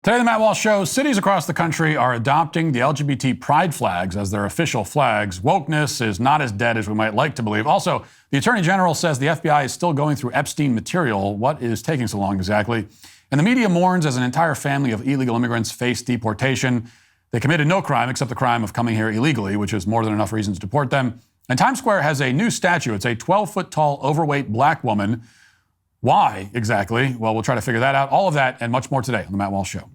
Today, the Matt Walsh Show, cities across the country are adopting the LGBT pride flags as their official flags. Wokeness is not as dead as we might like to believe. Also, the Attorney General says the FBI is still going through Epstein material. What is taking so long exactly? And the media mourns as an entire family of illegal immigrants face deportation. They committed no crime except the crime of coming here illegally, which is more than enough reason to deport them. And Times Square has a new statue. It's a 12-foot-tall, overweight black woman. Why exactly? Well, we'll try to figure that out. All of that and much more today on The Matt Walsh Show.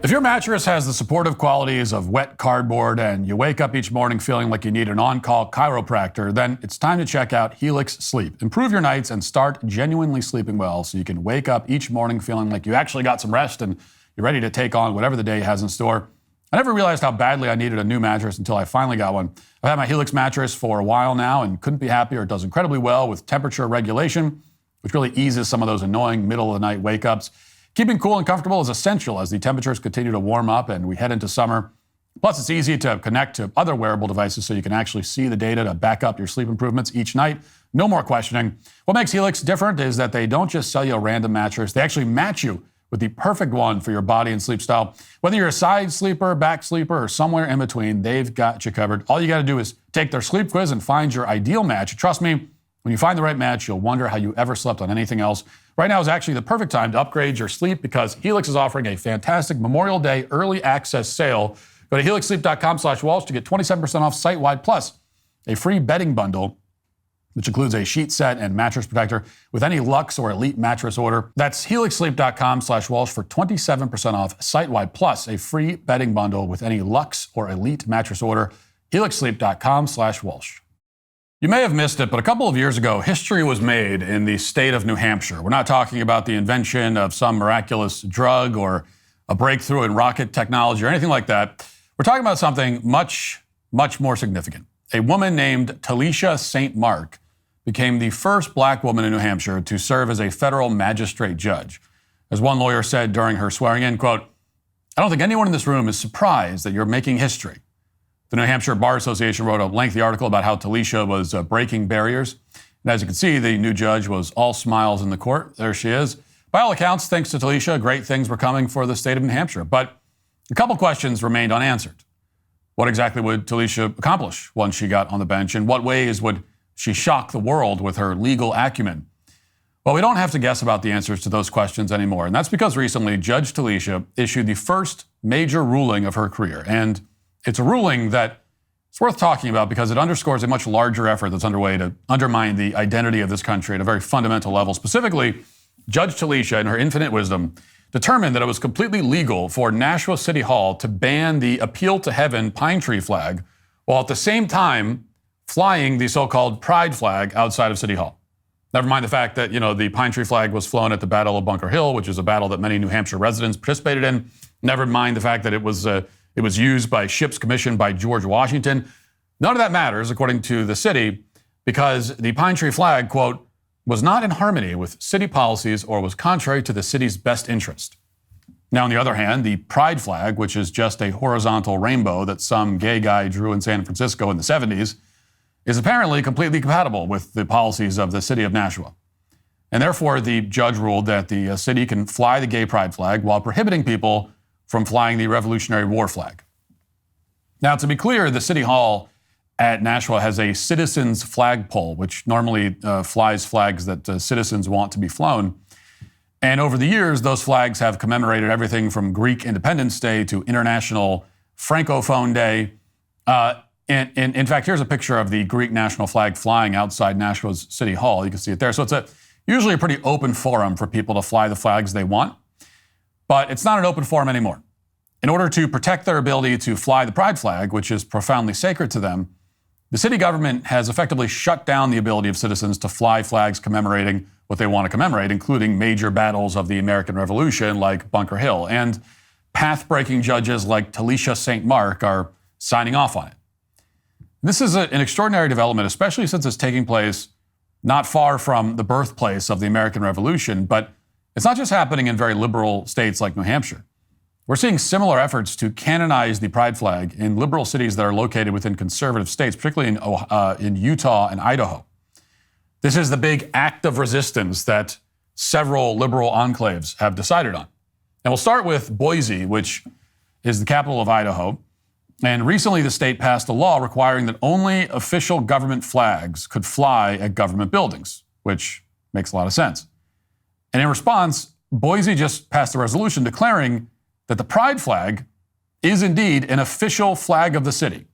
If your mattress has the supportive qualities of wet cardboard and you wake up each morning feeling like you need an on-call chiropractor, then it's time to check out Helix Sleep. Improve your nights and start genuinely sleeping well so you can wake up each morning feeling like you actually got some rest and you're ready to take on whatever the day has in store. I never realized how badly I needed a new mattress until I finally got one. I've had my Helix mattress for a while now and couldn't be happier. It does incredibly well with temperature regulation, which really eases some of those annoying middle-of-the-night wake-ups. Keeping cool and comfortable is essential as the temperatures continue to warm up and we head into summer. Plus, it's easy to connect to other wearable devices so you can actually see the data to back up your sleep improvements each night. No more questioning. What makes Helix different is that they don't just sell you a random mattress. They actually match you with the perfect one for your body and sleep style. Whether you're a side sleeper, back sleeper, or somewhere in between, they've got you covered. All you got to do is take their sleep quiz and find your ideal match. Trust me, when you find the right match, you'll wonder how you ever slept on anything else. Right now is actually the perfect time to upgrade your sleep because Helix is offering a fantastic Memorial Day early access sale. Go to helixsleep.com/Walsh to get 27% off site-wide, plus a free bedding bundle, which includes a sheet set and mattress protector with any Luxe or Elite mattress order. That's helixsleep.com/Walsh for 27% off site-wide, plus a free bedding bundle with any Luxe or Elite mattress order. helixsleep.com/Walsh. You may have missed it, but a couple of years ago, history was made in the state of New Hampshire. We're not talking about the invention of some miraculous drug or a breakthrough in rocket technology or anything like that. We're talking about something much, much more significant. A woman named Talisha St. Mark became the first black woman in New Hampshire to serve as a federal magistrate judge. As one lawyer said during her swearing in, quote, "I don't think anyone in this room is surprised that you're making history." The New Hampshire Bar Association wrote a lengthy article about how Talisha was breaking barriers. And as you can see, the new judge was all smiles in the court. There she is. By all accounts, thanks to Talisha, great things were coming for the state of New Hampshire. But a couple questions remained unanswered. What exactly would Talisha accomplish once she got on the bench? In what ways would she shock the world with her legal acumen? Well, we don't have to guess about the answers to those questions anymore. And that's because recently, Judge Talisha issued the first major ruling of her career. And it's a ruling that it's worth talking about because it underscores a much larger effort that's underway to undermine the identity of this country at a very fundamental level. Specifically, Judge Talisha, in her infinite wisdom, determined that it was completely legal for Nashua City Hall to ban the Appeal to Heaven pine tree flag, while at the same time flying the so-called pride flag outside of City Hall. Never mind the fact that, the pine tree flag was flown at the Battle of Bunker Hill, which is a battle that many New Hampshire residents participated in. Never mind the fact that it was used by ships commissioned by George Washington. None of that matters, according to the city, because the pine tree flag, quote, was not in harmony with city policies or was contrary to the city's best interest. Now, on the other hand, the pride flag, which is just a horizontal rainbow that some gay guy drew in San Francisco in the 70s, is apparently completely compatible with the policies of the city of Nashua. And therefore, the judge ruled that the city can fly the gay pride flag while prohibiting people from flying the Revolutionary War flag. Now, to be clear, the City Hall at Nashua has a citizens flagpole, which normally flies flags that citizens want to be flown. And over the years, those flags have commemorated everything from Greek Independence Day to International Francophone Day. In fact, here's a picture of the Greek national flag flying outside Nashua's City Hall. You can see it there. So it's usually a pretty open forum for people to fly the flags they want. But it's not an open forum anymore. In order to protect their ability to fly the pride flag, which is profoundly sacred to them, the city government has effectively shut down the ability of citizens to fly flags commemorating what they want to commemorate, including major battles of the American Revolution like Bunker Hill. And path-breaking judges like Talisha St. Mark are signing off on it. This is an extraordinary development, especially since it's taking place not far from the birthplace of the American Revolution. But it's not just happening in very liberal states like New Hampshire. We're seeing similar efforts to canonize the pride flag in liberal cities that are located within conservative states, particularly in Utah and Idaho. This is the big act of resistance that several liberal enclaves have decided on. And we'll start with Boise, which is the capital of Idaho. And recently the state passed a law requiring that only official government flags could fly at government buildings, which makes a lot of sense. And in response, Boise just passed a resolution declaring that the pride flag is indeed an official flag of the city.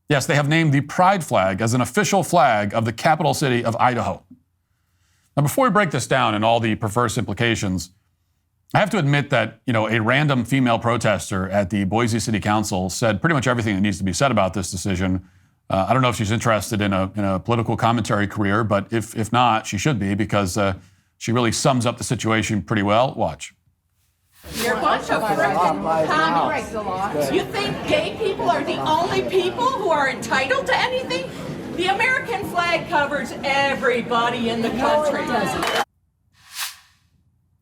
Yes, they have named the pride flag as an official flag of the capital city of Idaho. Now, before we break this down and all the perverse implications, I have to admit that, a random female protester at the Boise City Council said pretty much everything that needs to be said about this decision. I don't know if she's interested in a political commentary career, but if not, she should be, because she really sums up the situation pretty well. Watch. You're a bunch of frickin' commies. You think gay people are the only people who are entitled to anything? The American flag covers everybody in the country.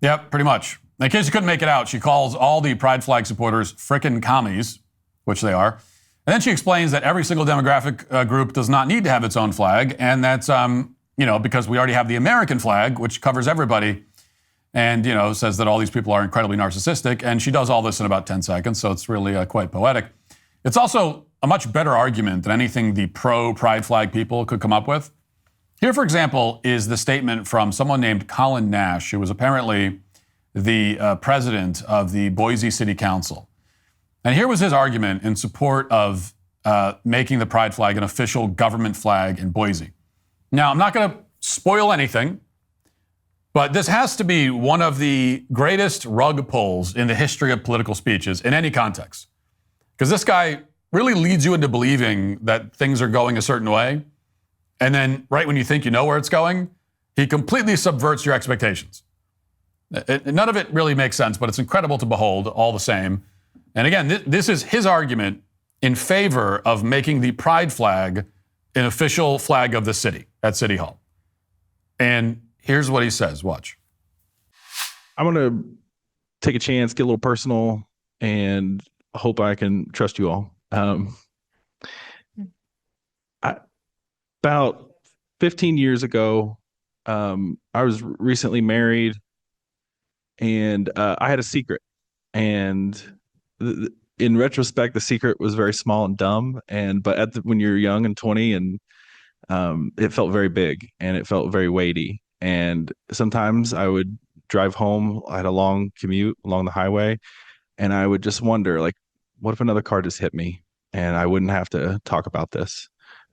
Yep, pretty much. In case you couldn't make it out, she calls all the pride flag supporters frickin' commies, which they are. And then she explains that every single demographic group does not need to have its own flag, and that's, because we already have the American flag, which covers everybody, and, says that all these people are incredibly narcissistic. And she does all this in about 10 seconds, so it's really quite poetic. It's also a much better argument than anything the pro-pride flag people could come up with. Here, for example, is the statement from someone named Colin Nash, who was apparently the president of the Boise City Council. And here was his argument in support of making the pride flag an official government flag in Boise. Now, I'm not going to spoil anything, but this has to be one of the greatest rug pulls in the history of political speeches in any context. Because this guy really leads you into believing that things are going a certain way. And then right when you think you know where it's going, he completely subverts your expectations. None of it really makes sense, but it's incredible to behold all the same. And again, this is his argument in favor of making the pride flag an official flag of the city at City Hall. And here's what he says. Watch. I'm going to take a chance, get a little personal, and hope I can trust you all. About 15 years ago, I was recently married, and I had a secret. And in retrospect, the secret was very small and dumb. But when you're young and 20, and it felt very big and it felt very weighty. And sometimes I would drive home. I had a long commute along the highway, and I would just wonder, what if another car just hit me and I wouldn't have to talk about this?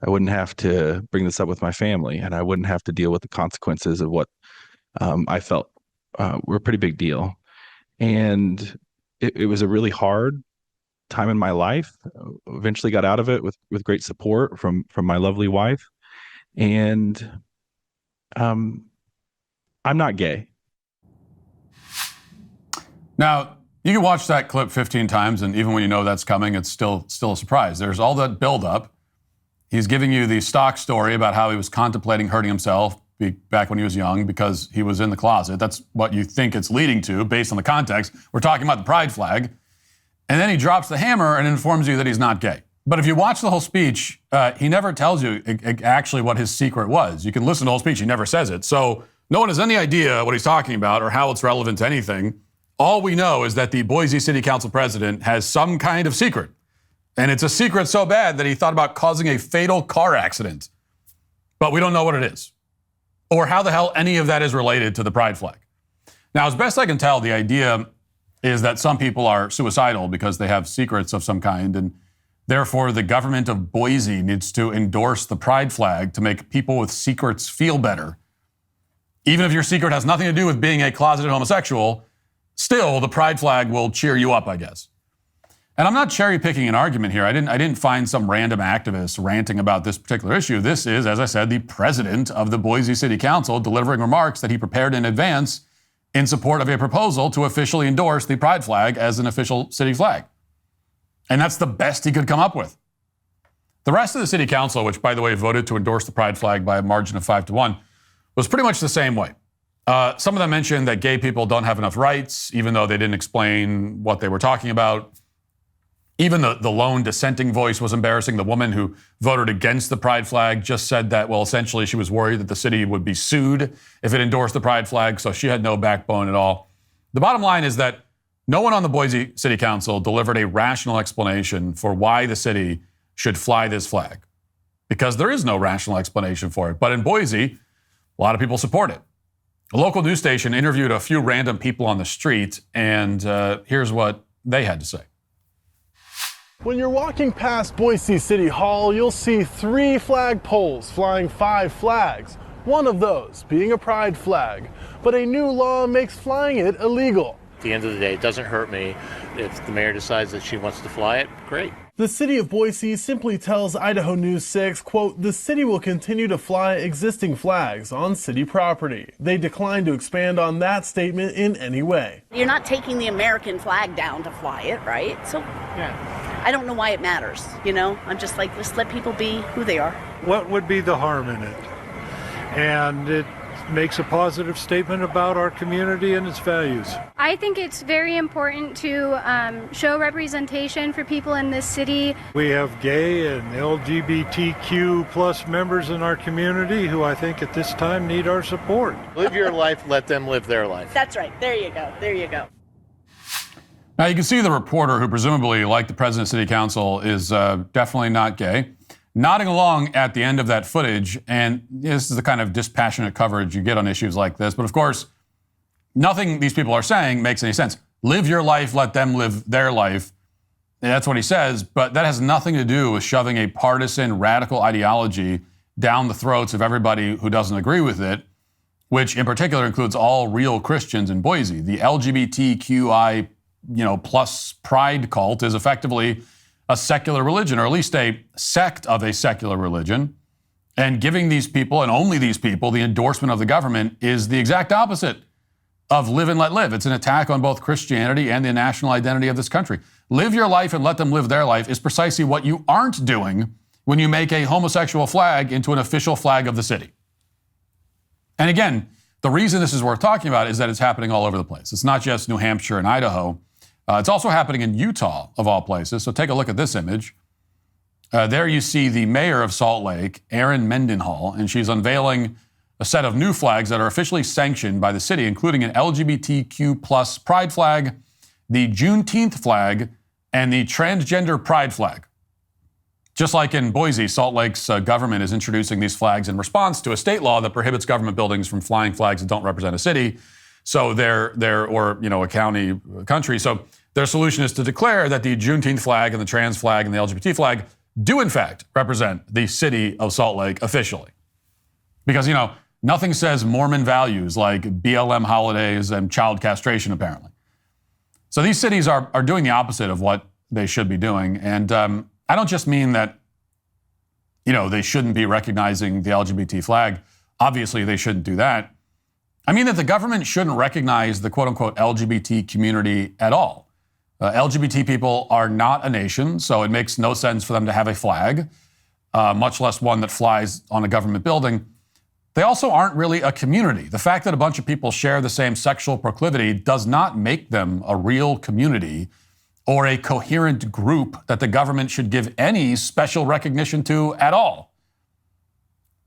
I wouldn't have to bring this up with my family, and I wouldn't have to deal with the consequences of what I felt were a pretty big deal. And it was a really hard time in my life. Eventually got out of it with great support from my lovely wife. And I'm not gay. Now, you can watch that clip 15 times, and even when you know that's coming, it's still a surprise. There's all that buildup. He's giving you the stock story about how he was contemplating hurting himself back when he was young because he was in the closet. That's what you think it's leading to based on the context. We're talking about the pride flag. And then he drops the hammer and informs you that he's not gay. But if you watch the whole speech, he never tells you actually what his secret was. You can listen to the whole speech. He never says it. So no one has any idea what he's talking about or how it's relevant to anything. All we know is that the Boise City Council president has some kind of secret. And it's a secret so bad that he thought about causing a fatal car accident. But we don't know what it is or how the hell any of that is related to the pride flag. Now, as best I can tell, the idea is that some people are suicidal because they have secrets of some kind, and therefore the government of Boise needs to endorse the pride flag to make people with secrets feel better. Even if your secret has nothing to do with being a closeted homosexual, still the pride flag will cheer you up, I guess. And I'm not cherry picking an argument here. I didn't find some random activist ranting about this particular issue. This is, as I said, the president of the Boise City Council delivering remarks that he prepared in advance in support of a proposal to officially endorse the pride flag as an official city flag. And that's the best he could come up with. The rest of the city council, which, by the way, voted to endorse the pride flag by a margin of 5-1, was pretty much the same way. Some of them mentioned that gay people don't have enough rights, even though they didn't explain what they were talking about. Even the lone dissenting voice was embarrassing. The woman who voted against the pride flag just said that, well, essentially she was worried that the city would be sued if it endorsed the pride flag, so she had no backbone at all. The bottom line is that no one on the Boise City Council delivered a rational explanation for why the city should fly this flag, because there is no rational explanation for it. But in Boise, a lot of people support it. A local news station interviewed a few random people on the street, and here's what they had to say. When you're walking past Boise City Hall, you'll see 3 flag poles flying 5 flags, one of those being a pride flag. But a new law makes flying it illegal. At the end of the day, it doesn't hurt me. If the mayor decides that she wants to fly it, great. The city of Boise simply tells Idaho News 6, quote, the city will continue to fly existing flags on city property. They declined to expand on that statement in any way. You're not taking the American flag down to fly it, right? So yeah. I don't know why it matters, you know? I'm just like, just let people be who they are. What would be the harm in it? And it makes a positive statement about our community and its values. I think it's very important to show representation for people in this city. We have gay and LGBTQ plus members in our community who I think at this time need our support. Live your life, let them live their life. That's right. There you go. There you go. Now, you can see the reporter, who presumably, like the president of city council, is definitely not gay, nodding along at the end of that footage. And this is the kind of dispassionate coverage you get on issues like this. But of course, nothing these people are saying makes any sense. Live your life, let them live their life. And that's what he says. But that has nothing to do with shoving a partisan, radical ideology down the throats of everybody who doesn't agree with it, which in particular includes all real Christians in Boise. The LGBTQI, plus pride cult is effectively a secular religion, or at least a sect of a secular religion. And giving these people, and only these people, the endorsement of the government is the exact opposite of live and let live. It's an attack on both Christianity and the national identity of this country. Live your life and let them live their life is precisely what you aren't doing when you make a homosexual flag into an official flag of the city. And again, the reason this is worth talking about is that it's happening all over the place. It's not just New Hampshire and Idaho. It's also happening in Utah, of all places. So take a look at this image. There you see the mayor of Salt Lake, Erin Mendenhall, and she's unveiling a set of new flags that are officially sanctioned by the city, including an LGBTQ plus pride flag, the Juneteenth flag, and the transgender pride flag. Just like in Boise, Salt Lake's government is introducing these flags in response to a state law that prohibits government buildings from flying flags that don't represent a city. So a country. So their solution is to declare that the Juneteenth flag and the trans flag and the LGBT flag do in fact represent the city of Salt Lake officially. Because, nothing says Mormon values like BLM holidays and child castration, apparently. So these cities are doing the opposite of what they should be doing. And I don't just mean that, they shouldn't be recognizing the LGBT flag. Obviously, they shouldn't do that. I mean that the government shouldn't recognize the quote-unquote LGBT community at all. LGBT people are not a nation, so it makes no sense for them to have a flag, much less one that flies on a government building. They also aren't really a community. The fact that a bunch of people share the same sexual proclivity does not make them a real community or a coherent group that the government should give any special recognition to at all.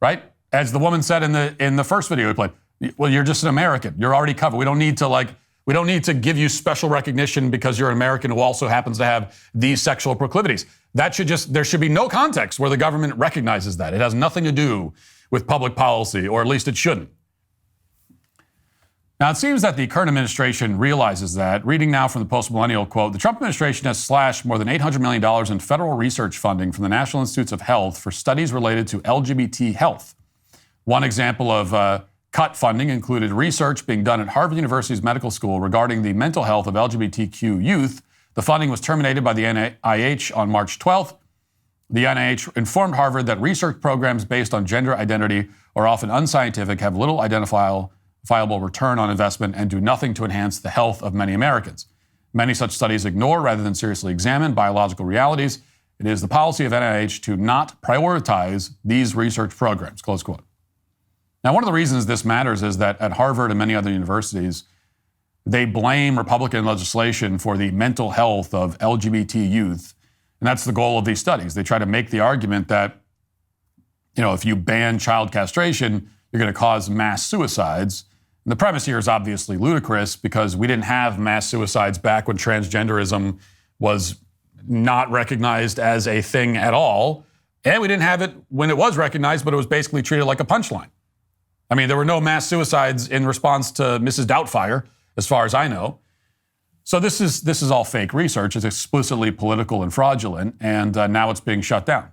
Right? As the woman said in the first video we played, well, you're just an American. You're already covered. We don't need to give you special recognition because you're an American who also happens to have these sexual proclivities. There should be no context where the government recognizes that. It has nothing to do with public policy, or at least it shouldn't. Now, it seems that the current administration realizes that. Reading now from the post-millennial quote, the Trump administration has slashed more than $800 million in federal research funding from the National Institutes of Health for studies related to LGBT health. One example of cut funding included research being done at Harvard University's medical school regarding the mental health of LGBTQ youth. The funding was terminated by the NIH on March 12th. The NIH informed Harvard that research programs based on gender identity are often unscientific, have little identifiable return on investment, and do nothing to enhance the health of many Americans. Many such studies ignore rather than seriously examine biological realities It is the policy of NIH to not prioritize these research programs, close quote. Now, one of the reasons this matters is that at Harvard and many other universities, they blame Republican legislation for the mental health of LGBT youth. And that's the goal of these studies. They try to make the argument that, if you ban child castration, you're going to cause mass suicides. And the premise here is obviously ludicrous because we didn't have mass suicides back when transgenderism was not recognized as a thing at all. And we didn't have it when it was recognized, but it was basically treated like a punchline. I mean, there were no mass suicides in response to Mrs. Doubtfire, as far as I know. So this is all fake research. It's explicitly political and fraudulent, and now it's being shut down.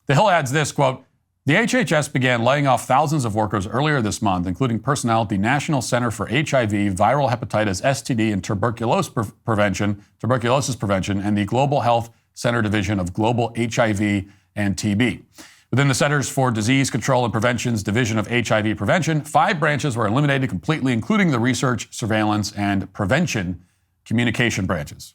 The Hill adds this, quote, the HHS began laying off thousands of workers earlier this month, including personnel at the National Center for HIV, Viral Hepatitis, STD, and Tuberculosis Prevention, and the Global Health Center Division of Global HIV and TB. Within the Centers for Disease Control and Prevention's Division of HIV Prevention, 5 branches were eliminated completely, including the research, surveillance, and prevention communication branches.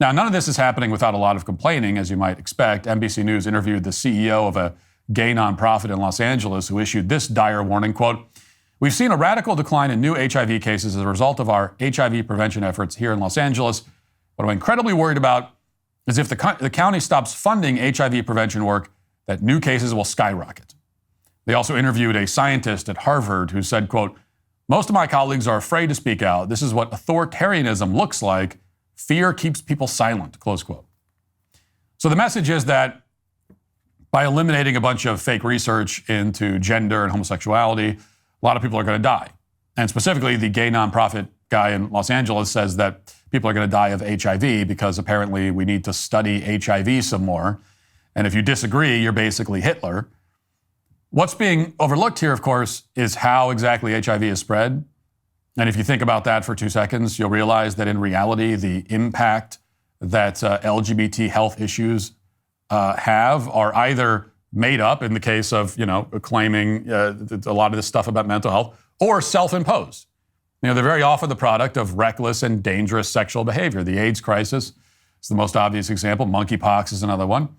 Now, none of this is happening without a lot of complaining, as you might expect. NBC News interviewed the CEO of a gay nonprofit in Los Angeles who issued this dire warning, quote, we've seen a radical decline in new HIV cases as a result of our HIV prevention efforts here in Los Angeles. What I'm incredibly worried about is if the county stops funding HIV prevention work, that new cases will skyrocket. They also interviewed a scientist at Harvard who said, quote, most of my colleagues are afraid to speak out. This is what authoritarianism looks like. Fear keeps people silent, close quote. So the message is that by eliminating a bunch of fake research into gender and homosexuality, a lot of people are going to die. And specifically, the gay nonprofit guy in Los Angeles says that people are going to die of HIV because apparently we need to study HIV some more. And if you disagree, you're basically Hitler. What's being overlooked here, of course, is how exactly HIV is spread. And if you think about that for 2 seconds, you'll realize that in reality, the impact that LGBT health issues have are either made up in the case of, claiming a lot of this stuff about mental health, or self-imposed. They're very often the product of reckless and dangerous sexual behavior. The AIDS crisis is the most obvious example. Monkeypox is another one.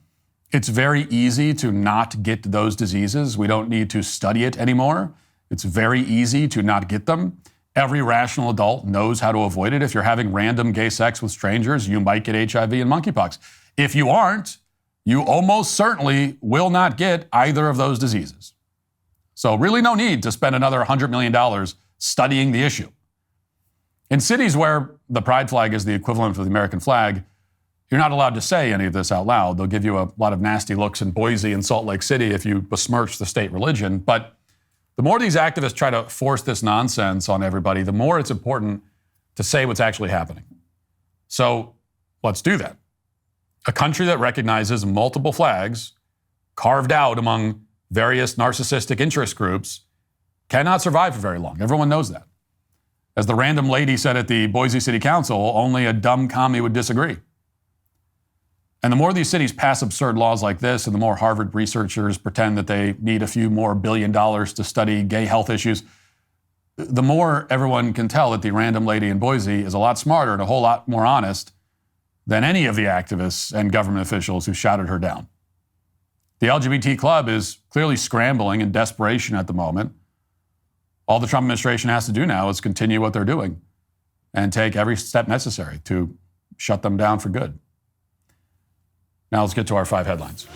It's very easy to not get those diseases. We don't need to study it anymore. It's very easy to not get them. Every rational adult knows how to avoid it. If you're having random gay sex with strangers, you might get HIV and monkeypox. If you aren't, you almost certainly will not get either of those diseases. So really no need to spend another $100 million studying the issue. In cities where the pride flag is the equivalent of the American flag, you're not allowed to say any of this out loud. They'll give you a lot of nasty looks in Boise and Salt Lake City if you besmirch the state religion. But the more these activists try to force this nonsense on everybody, the more it's important to say what's actually happening. So let's do that. A country that recognizes multiple flags carved out among various narcissistic interest groups cannot survive for very long. Everyone knows that. As the random lady said at the Boise City Council, only a dumb commie would disagree. And the more these cities pass absurd laws like this, and the more Harvard researchers pretend that they need a few more $1 billion to study gay health issues, the more everyone can tell that the random lady in Boise is a lot smarter and a whole lot more honest than any of the activists and government officials who shouted her down. The LGBT club is clearly scrambling in desperation at the moment. All the Trump administration has to do now is continue what they're doing and take every step necessary to shut them down for good. Now let's get to our 5 headlines.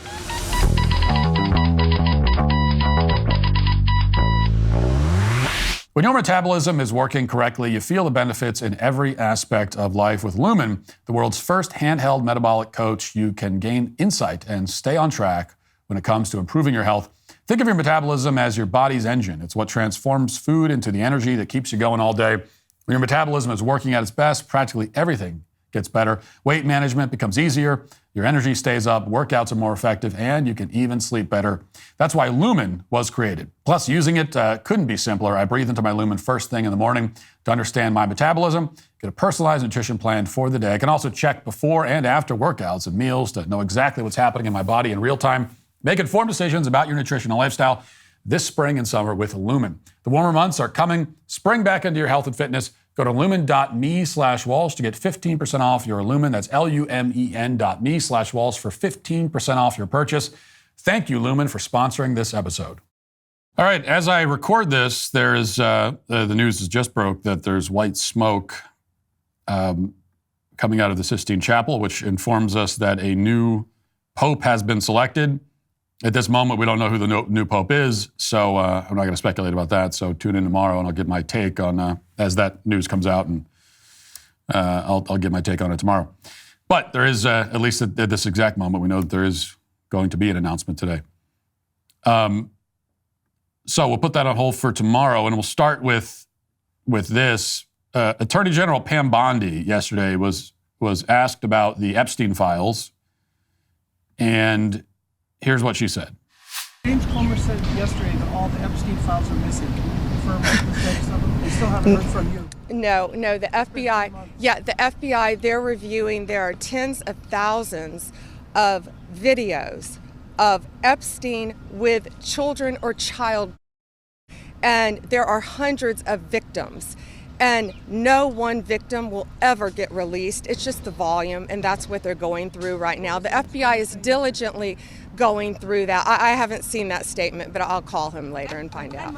When your metabolism is working correctly, you feel the benefits in every aspect of life. With Lumen, the world's first handheld metabolic coach, you can gain insight and stay on track when it comes to improving your health. Think of your metabolism as your body's engine. It's what transforms food into the energy that keeps you going all day. When your metabolism is working at its best, practically everything gets better. Weight management becomes easier. Your energy stays up, workouts are more effective, and you can even sleep better. That's why Lumen was created. Plus, using it couldn't be simpler. I breathe into my Lumen first thing in the morning to understand my metabolism, get a personalized nutrition plan for the day. I can also check before and after workouts and meals to know exactly what's happening in my body in real time. Make informed decisions about your nutrition and lifestyle this spring and summer with Lumen. The warmer months are coming. Spring back into your health and fitness. Go to lumen.me/Walsh to get 15% off your Lumen. That's lumen.me/Walsh for 15% off your purchase. Thank you, Lumen, for sponsoring this episode. All right, as I record this, there is the news has just broke that there's white smoke coming out of the Sistine Chapel, which informs us that a new pope has been selected. At this moment, we don't know who the new pope is, so I'm not going to speculate about that. So tune in tomorrow, and I'll get my take on as that news comes out, and I'll get my take on it tomorrow. But there is, at least at this exact moment, we know that there is going to be an announcement today. So we'll put that on hold for tomorrow, and we'll start with this. Attorney General Pam Bondi yesterday was asked about the Epstein files, and here's what she said. James Comer said yesterday that all the Epstein files are missing. Can you confirm the status of them? We still haven't heard from you. No, the FBI, they're reviewing, there are tens of thousands of videos of Epstein with children or child, and there are hundreds of victims. And no one victim will ever get released. It's just the volume, and that's what they're going through right now. The FBI is diligently going through that. I haven't seen that statement, but I'll call him later and find out.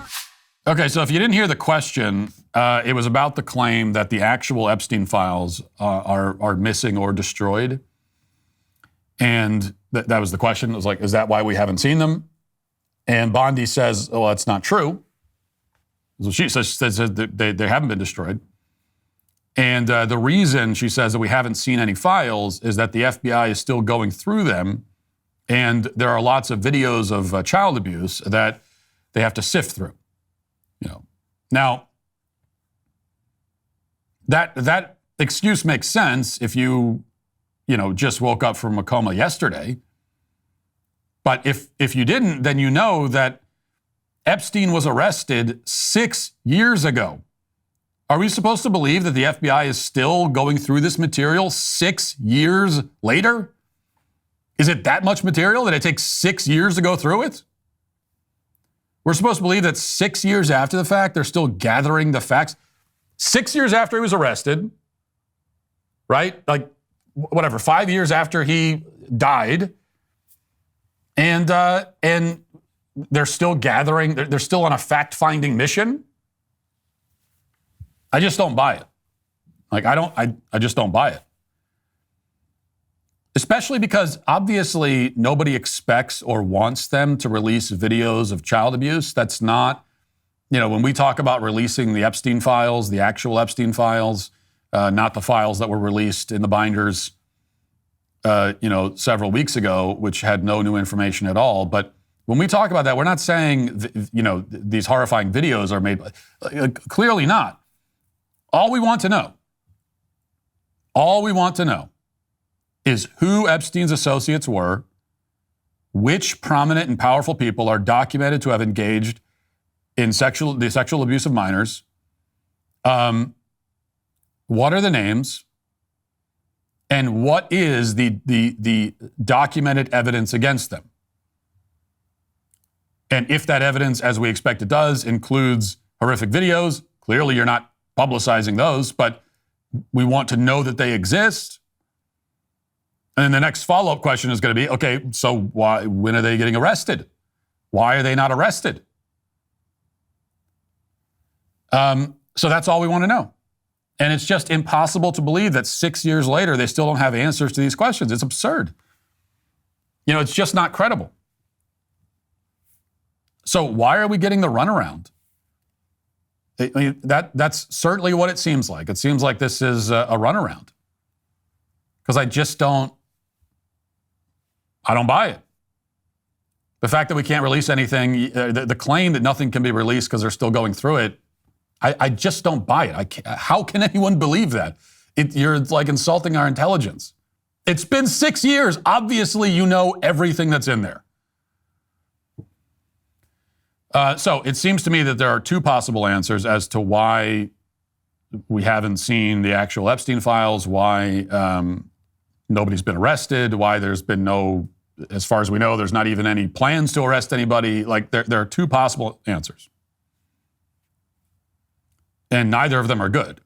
Okay, so if you didn't hear the question, it was about the claim that the actual Epstein files are missing or destroyed. And that was the question. It was like, is that why we haven't seen them? And Bondi says, oh, that's not true. So she says that they haven't been destroyed. And the reason she says that we haven't seen any files is that the FBI is still going through them. And there are lots of videos of child abuse that they have to sift through. Now, that excuse makes sense if you just woke up from a coma yesterday. But if you didn't, then you know that Epstein was arrested 6 years ago. Are we supposed to believe that the FBI is still going through this material 6 years later? Is it that much material that it takes 6 years to go through it? We're supposed to believe that 6 years after the fact, they're still gathering the facts. 6 years after he was arrested, right? Like, whatever, 5 years after he died, and they're still gathering, they're still on a fact-finding mission. I just don't buy it. I just don't buy it. Especially because obviously nobody expects or wants them to release videos of child abuse. That's not, when we talk about releasing the Epstein files, the actual Epstein files, not the files that were released in the binders, several weeks ago, which had no new information at all. But when we talk about that, we're not saying, these horrifying videos are made. Clearly not. All we want to know is who Epstein's associates were, which prominent and powerful people are documented to have engaged in the sexual abuse of minors, what are the names, and what is the documented evidence against them. And if that evidence, as we expect it does, includes horrific videos, clearly you're not publicizing those, but we want to know that they exist. And then the next follow-up question is going to be, okay, so when are they getting arrested? Why are they not arrested? So that's all we want to know. And it's just impossible to believe that 6 years later, they still don't have answers to these questions. It's absurd. It's just not credible. So why are we getting the runaround? That's certainly what it seems like. It seems like this is a runaround. Because I don't buy it. The fact that we can't release anything, the claim that nothing can be released because they're still going through it, I just don't buy it. How can anyone believe that? You're like insulting our intelligence. It's been 6 years. Obviously, you know everything that's in there. So it seems to me that there are two possible answers as to why we haven't seen the actual Epstein files, why nobody's been arrested, why there's been no, as far as we know, there's not even any plans to arrest anybody. Like there are two possible answers. And neither of them are good.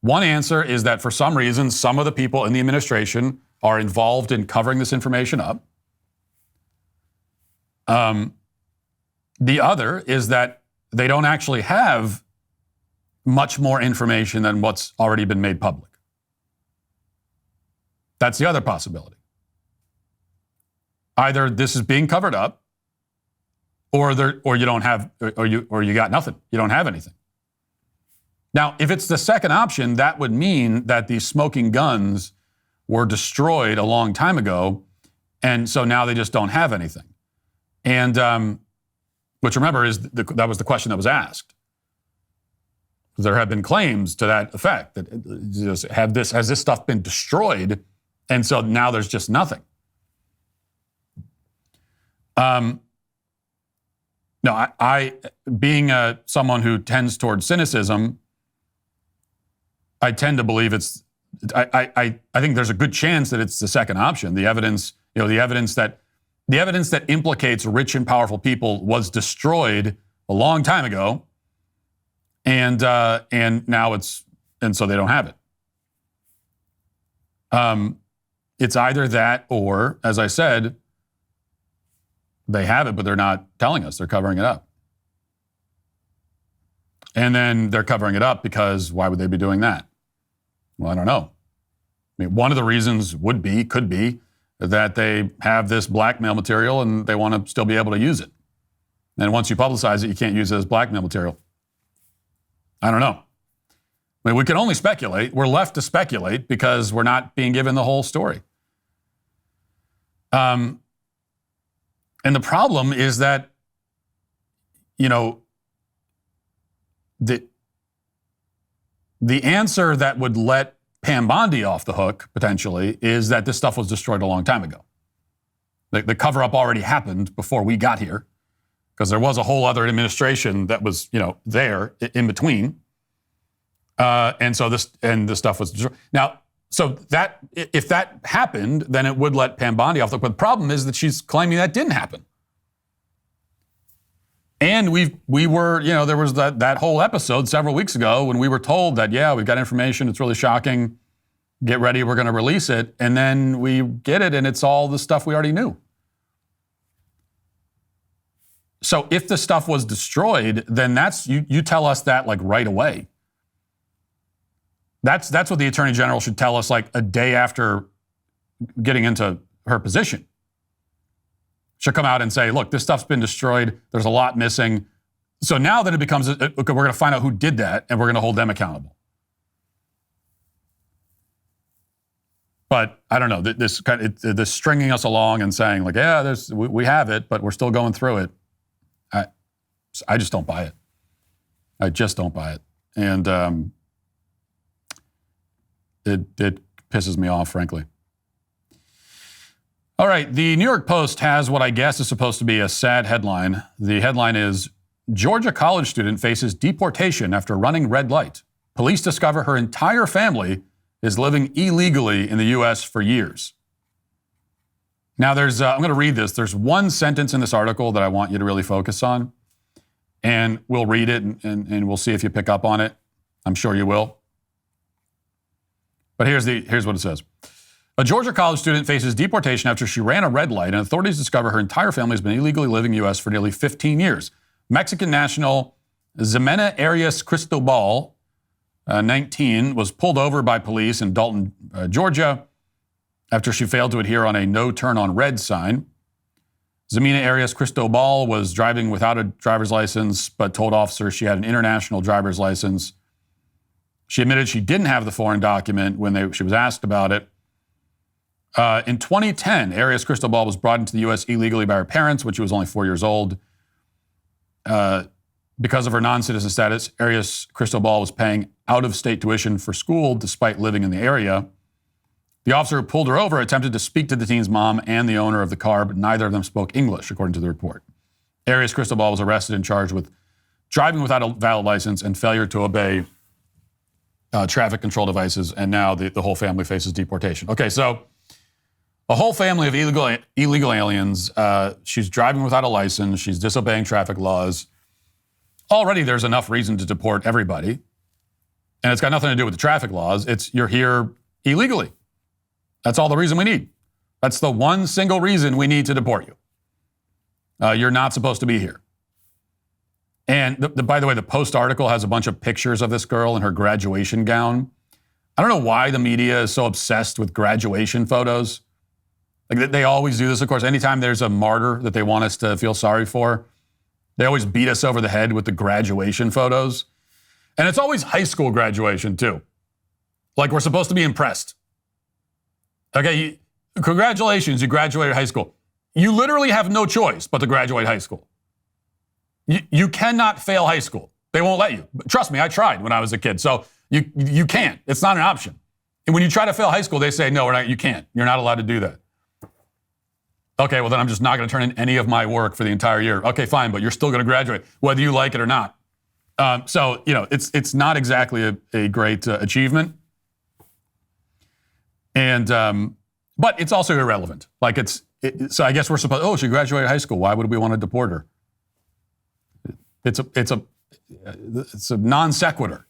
One answer is that for some reason, some of the people in the administration are involved in covering this information up. The other is that they don't actually have much more information than what's already been made public. That's the other possibility. Either this is being covered up, or you don't have, or you got nothing. You don't have anything. Now, if it's the second option, that would mean that these smoking guns were destroyed a long time ago, and so now they just don't have anything. And which, remember, that was the question that was asked. There have been claims to that effect that has this stuff been destroyed, and so now there's just nothing. No, I being someone who tends towards cynicism, I tend to believe I think there's a good chance that it's the second option. The evidence, the evidence that implicates rich and powerful people was destroyed a long time ago, and now so they don't have it. It's either that, or, as I said, they have it, but they're not telling us. They're covering it up. And then they're covering it up because why would they be doing that? Well, I don't know. I mean, one of the reasons could be that they have this blackmail material and they want to still be able to use it. And once you publicize it, you can't use it as blackmail material. I don't know. I mean, we can only speculate. We're left to speculate because we're not being given the whole story. And the problem is that, the answer that would let Pam Bondi off the hook, potentially, is that this stuff was destroyed a long time ago. The cover-up already happened before we got here, because there was a whole other administration that was, there in between. And so this stuff was destroyed. Now, so that, if that happened, then it would let Pam Bondi off the hook. But the problem is that she's claiming that didn't happen. And we were, there was that whole episode several weeks ago when we were told that, yeah, we've got information, it's really shocking, get ready, we're going to release it. And then we get it, and it's all the stuff we already knew. So if the stuff was destroyed, then you tell us that like right away. That's what the Attorney General should tell us like a day after getting into her position. She'll come out and say, look, this stuff's been destroyed. There's a lot missing. So now then it becomes, okay, we're going to find out who did that, and we're going to hold them accountable. But I don't know, this stringing us along and saying like, yeah, we have it, but we're still going through it. I just don't buy it. I just don't buy it. And it pisses me off, frankly. All right, the New York Post has what I guess is supposed to be a sad headline. The headline is, Georgia college student faces deportation after running red light. Police discover her entire family is living illegally in the U.S. for years. Now, I'm going to read this. There's one sentence in this article that I want you to really focus on. And we'll read it and we'll see if you pick up on it. I'm sure you will. But here's what it says. A Georgia college student faces deportation after she ran a red light, and authorities discover her entire family has been illegally living in the U.S. for nearly 15 years. Mexican national Ximena Arias Cristobal, 19, was pulled over by police in Dalton, Georgia, after she failed to adhere on a no turn on red sign. Ximena Arias Cristobal was driving without a driver's license, but told officers she had an international driver's license. She admitted she didn't have the foreign document when she was asked about it. In 2010, Arias Cristobal was brought into the U.S. illegally by her parents when she was only 4 years old. Because of her non-citizen status, Arias Cristobal was paying out-of-state tuition for school despite living in the area. The officer who pulled her over attempted to speak to the teen's mom and the owner of the car, but neither of them spoke English, according to the report. Arias Cristobal was arrested and charged with driving without a valid license and failure to obey traffic control devices, and now the whole family faces deportation. Okay, so a whole family of illegal aliens. She's driving without a license. She's disobeying traffic laws. Already there's enough reason to deport everybody. And it's got nothing to do with the traffic laws. It's you're here illegally. That's all the reason we need. That's the one single reason we need to deport you. You're not supposed to be here. And by the way, the Post article has a bunch of pictures of this girl in her graduation gown. I don't know why the media is so obsessed with graduation photos. Like they always do this, of course. Anytime there's a martyr that they want us to feel sorry for, they always beat us over the head with the graduation photos. And it's always high school graduation, too. Like we're supposed to be impressed. Okay, congratulations, you graduated high school. You literally have no choice but to graduate high school. You cannot fail high school. They won't let you. Trust me, I tried when I was a kid. So you can't. It's not an option. And when you try to fail high school, they say, no, you can't. You're not allowed to do that. Okay, well, then I'm just not going to turn in any of my work for the entire year. Okay, fine, but you're still going to graduate, whether you like it or not. So, it's not exactly a great achievement. And, but it's also irrelevant. Like so I guess we're supposed, she graduated high school. Why would we want to deport her? It's a non sequitur.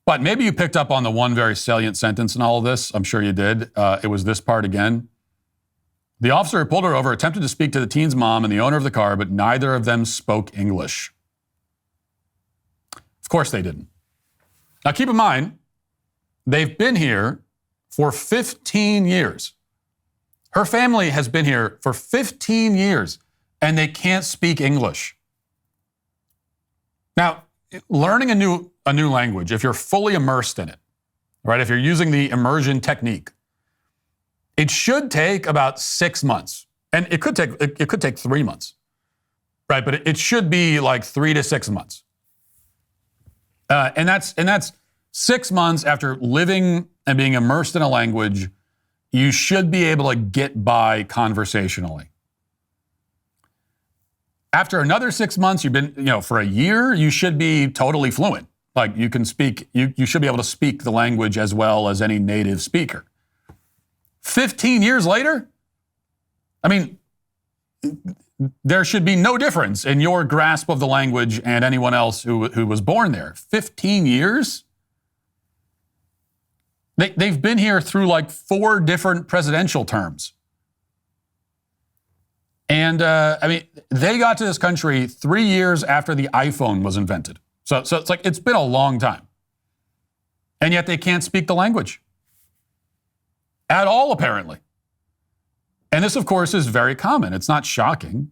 But maybe you picked up on the one very salient sentence in all of this. I'm sure you did. It was this part again. The officer who pulled her over attempted to speak to the teen's mom and the owner of the car, but neither of them spoke English. Of course they didn't. Now keep in mind, they've been here for 15 years. Her family has been here for 15 years, and they can't speak English. Now, learning a new language, if you're fully immersed in it, right? If you're using the immersion technique, it should take about 6 months, and it could take 3 months, right? But it should be like 3 to 6 months, and that's 6 months after living and being immersed in a language. You should be able to get by conversationally. After another 6 months, you've been, for a year, you should be totally fluent. Like you can speak, you should be able to speak the language as well as any native speaker. 15 years later, I mean, there should be no difference in your grasp of the language and anyone else who was born there. 15 years? They've been here through like 4 different presidential terms. And they got to this country 3 years after the iPhone was invented. So it's like, it's been a long time. And yet they can't speak the language at all, apparently. And this, of course, is very common. It's not shocking.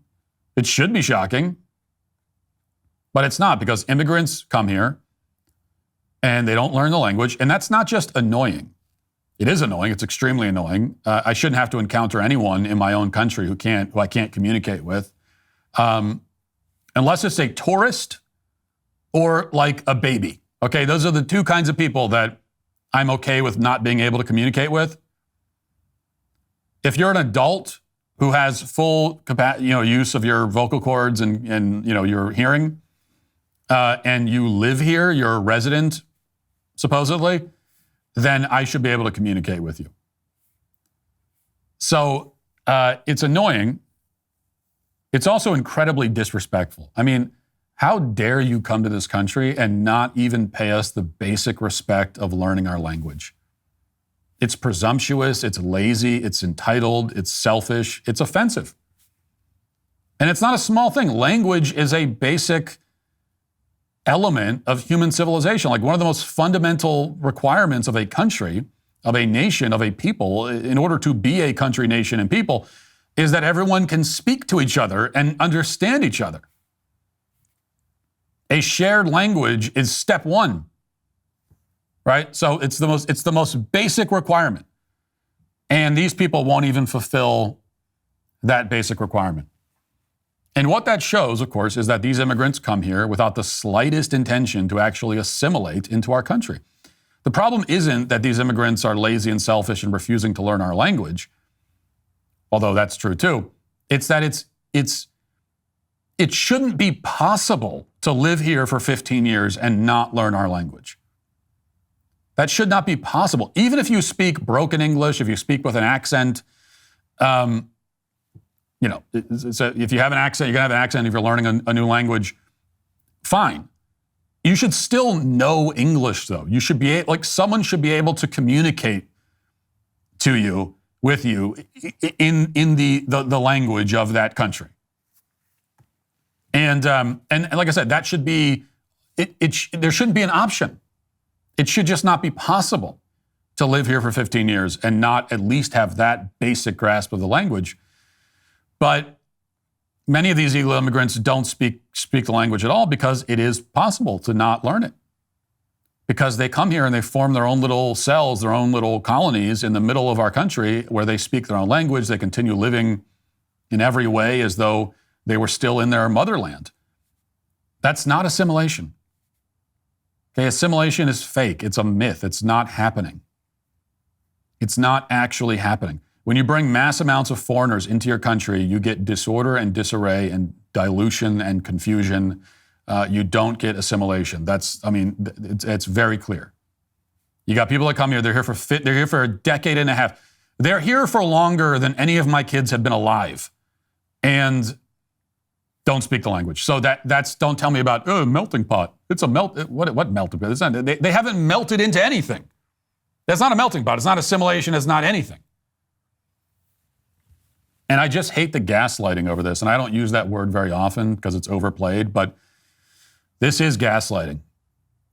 It should be shocking, but it's not, because immigrants come here and they don't learn the language. And that's not just annoying. It is annoying. It's extremely annoying. I shouldn't have to encounter anyone in my own country who I can't communicate with, unless it's a tourist or like a baby. Okay, those are the 2 kinds of people that I'm okay with not being able to communicate with. If you're an adult who has full use of your vocal cords and your hearing, and you live here, you're a resident, supposedly, then I should be able to communicate with you. So it's annoying. It's also incredibly disrespectful. I mean, how dare you come to this country and not even pay us the basic respect of learning our language? It's presumptuous, it's lazy, it's entitled, it's selfish, it's offensive. And it's not a small thing. Language is a basic element of human civilization. Like one of the most fundamental requirements of a country, of a nation, of a people, in order to be a country, nation, and people, is that everyone can speak to each other and understand each other. A shared language is step 1. Right? So it's the most basic requirement. And these people won't even fulfill that basic requirement. And what that shows, of course, is that these immigrants come here without the slightest intention to actually assimilate into our country. The problem isn't that these immigrants are lazy and selfish and refusing to learn our language, although that's true too. It's that it shouldn't be possible to live here for 15 years and not learn our language. That should not be possible. Even if you speak broken English, if you speak with an accent, so if you have an accent, you're going to have an accent if you're learning a new language, fine. You should still know English, though. You should be like someone should be able to communicate to you, with you, in the language of that country. And like I said, that should be there shouldn't be an option. It should just not be possible to live here for 15 years and not at least have that basic grasp of the language. But many of these illegal immigrants don't speak the language at all because it is possible to not learn it. Because they come here and they form their own little cells, their own little colonies in the middle of our country where they speak their own language. They continue living in every way as though they were still in their motherland. That's not assimilation. Okay, assimilation is fake. It's a myth. It's not happening. It's not actually happening. When you bring mass amounts of foreigners into your country, you get disorder and disarray and dilution and confusion. You don't get assimilation. It's very clear. You got people that come here. They're here for a decade and a half. They're here for longer than any of my kids have been alive, and don't speak the language. So that's don't tell me about melting pot. It's a what melting pot? It's not, they haven't melted into anything. That's not a melting pot. It's not assimilation. It's not anything. And I just hate the gaslighting over this. And I don't use that word very often because it's overplayed, but this is gaslighting.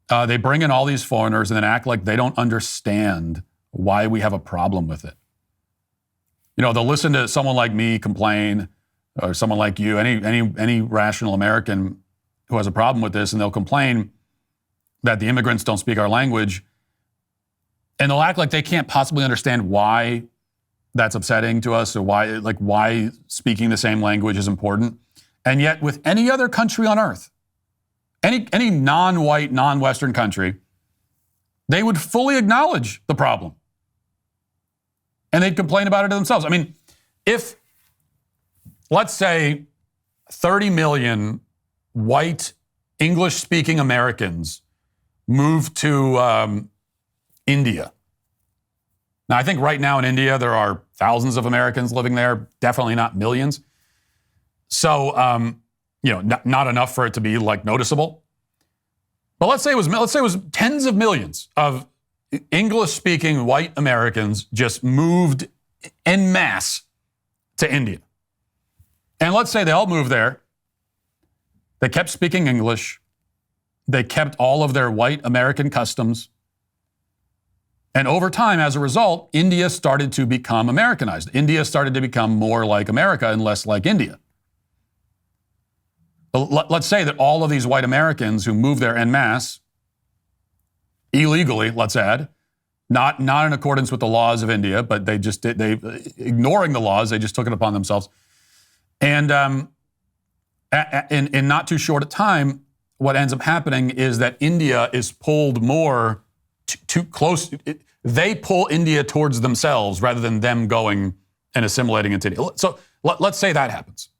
They bring in all these foreigners and then act like they don't understand why we have a problem with it. You know, they'll listen to someone like me complain, or someone like you, any rational American who has a problem with this, and they'll complain that the immigrants don't speak our language, and they'll act like they can't possibly understand why that's upsetting to us, or why speaking the same language is important. And yet, with any other country on earth, any non-white, non-Western country, they would fully acknowledge the problem. And they'd complain about it to themselves. I mean, if, let's say, 30 million white English-speaking Americans moved to India. Now, I think right now in India, there are thousands of Americans living there, definitely not millions. So, not enough for it to be like noticeable. But let's say it was tens of millions of English-speaking white Americans just moved en masse to India. And let's say they all moved there. They kept speaking English. They kept all of their white American customs. And over time, as a result, India started to become Americanized. India started to become more like America and less like India. Let's say that all of these white Americans who moved there en masse, illegally, let's add, not in accordance with the laws of India, but they ignoring the laws, they just took it upon themselves. And in not too short a time, what ends up happening is that India is pulled more too close. They pull India towards themselves rather than them going and assimilating into India. So let's say that happens.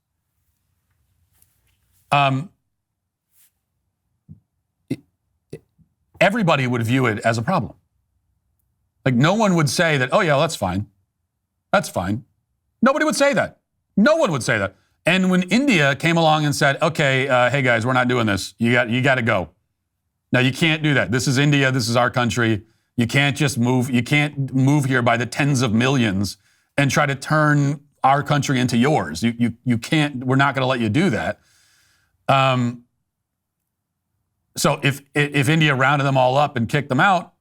Everybody would view it as a problem. Like no one would say that, oh yeah, that's fine. That's fine. Nobody would say that. No one would say that. And when India came along and said, okay, hey guys, we're not doing this. You got to go. Now you can't do that. This is India. This is our country. You can't just move. You can't move here by the tens of millions and try to turn our country into yours. You can't. We're not going to let you do that. So if India rounded them all up and kicked them out,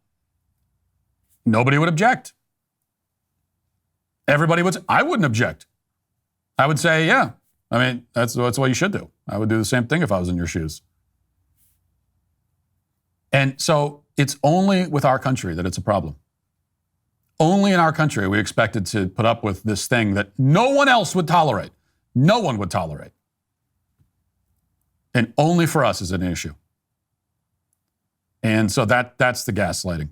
nobody would object. Everybody would. I wouldn't object. I would say, yeah. I mean, that's what you should do. I would do the same thing if I was in your shoes. And so it's only with our country that it's a problem. Only in our country are we expected to put up with this thing that no one else would tolerate. No one would tolerate. And only for us is it an issue. And so that's the gaslighting.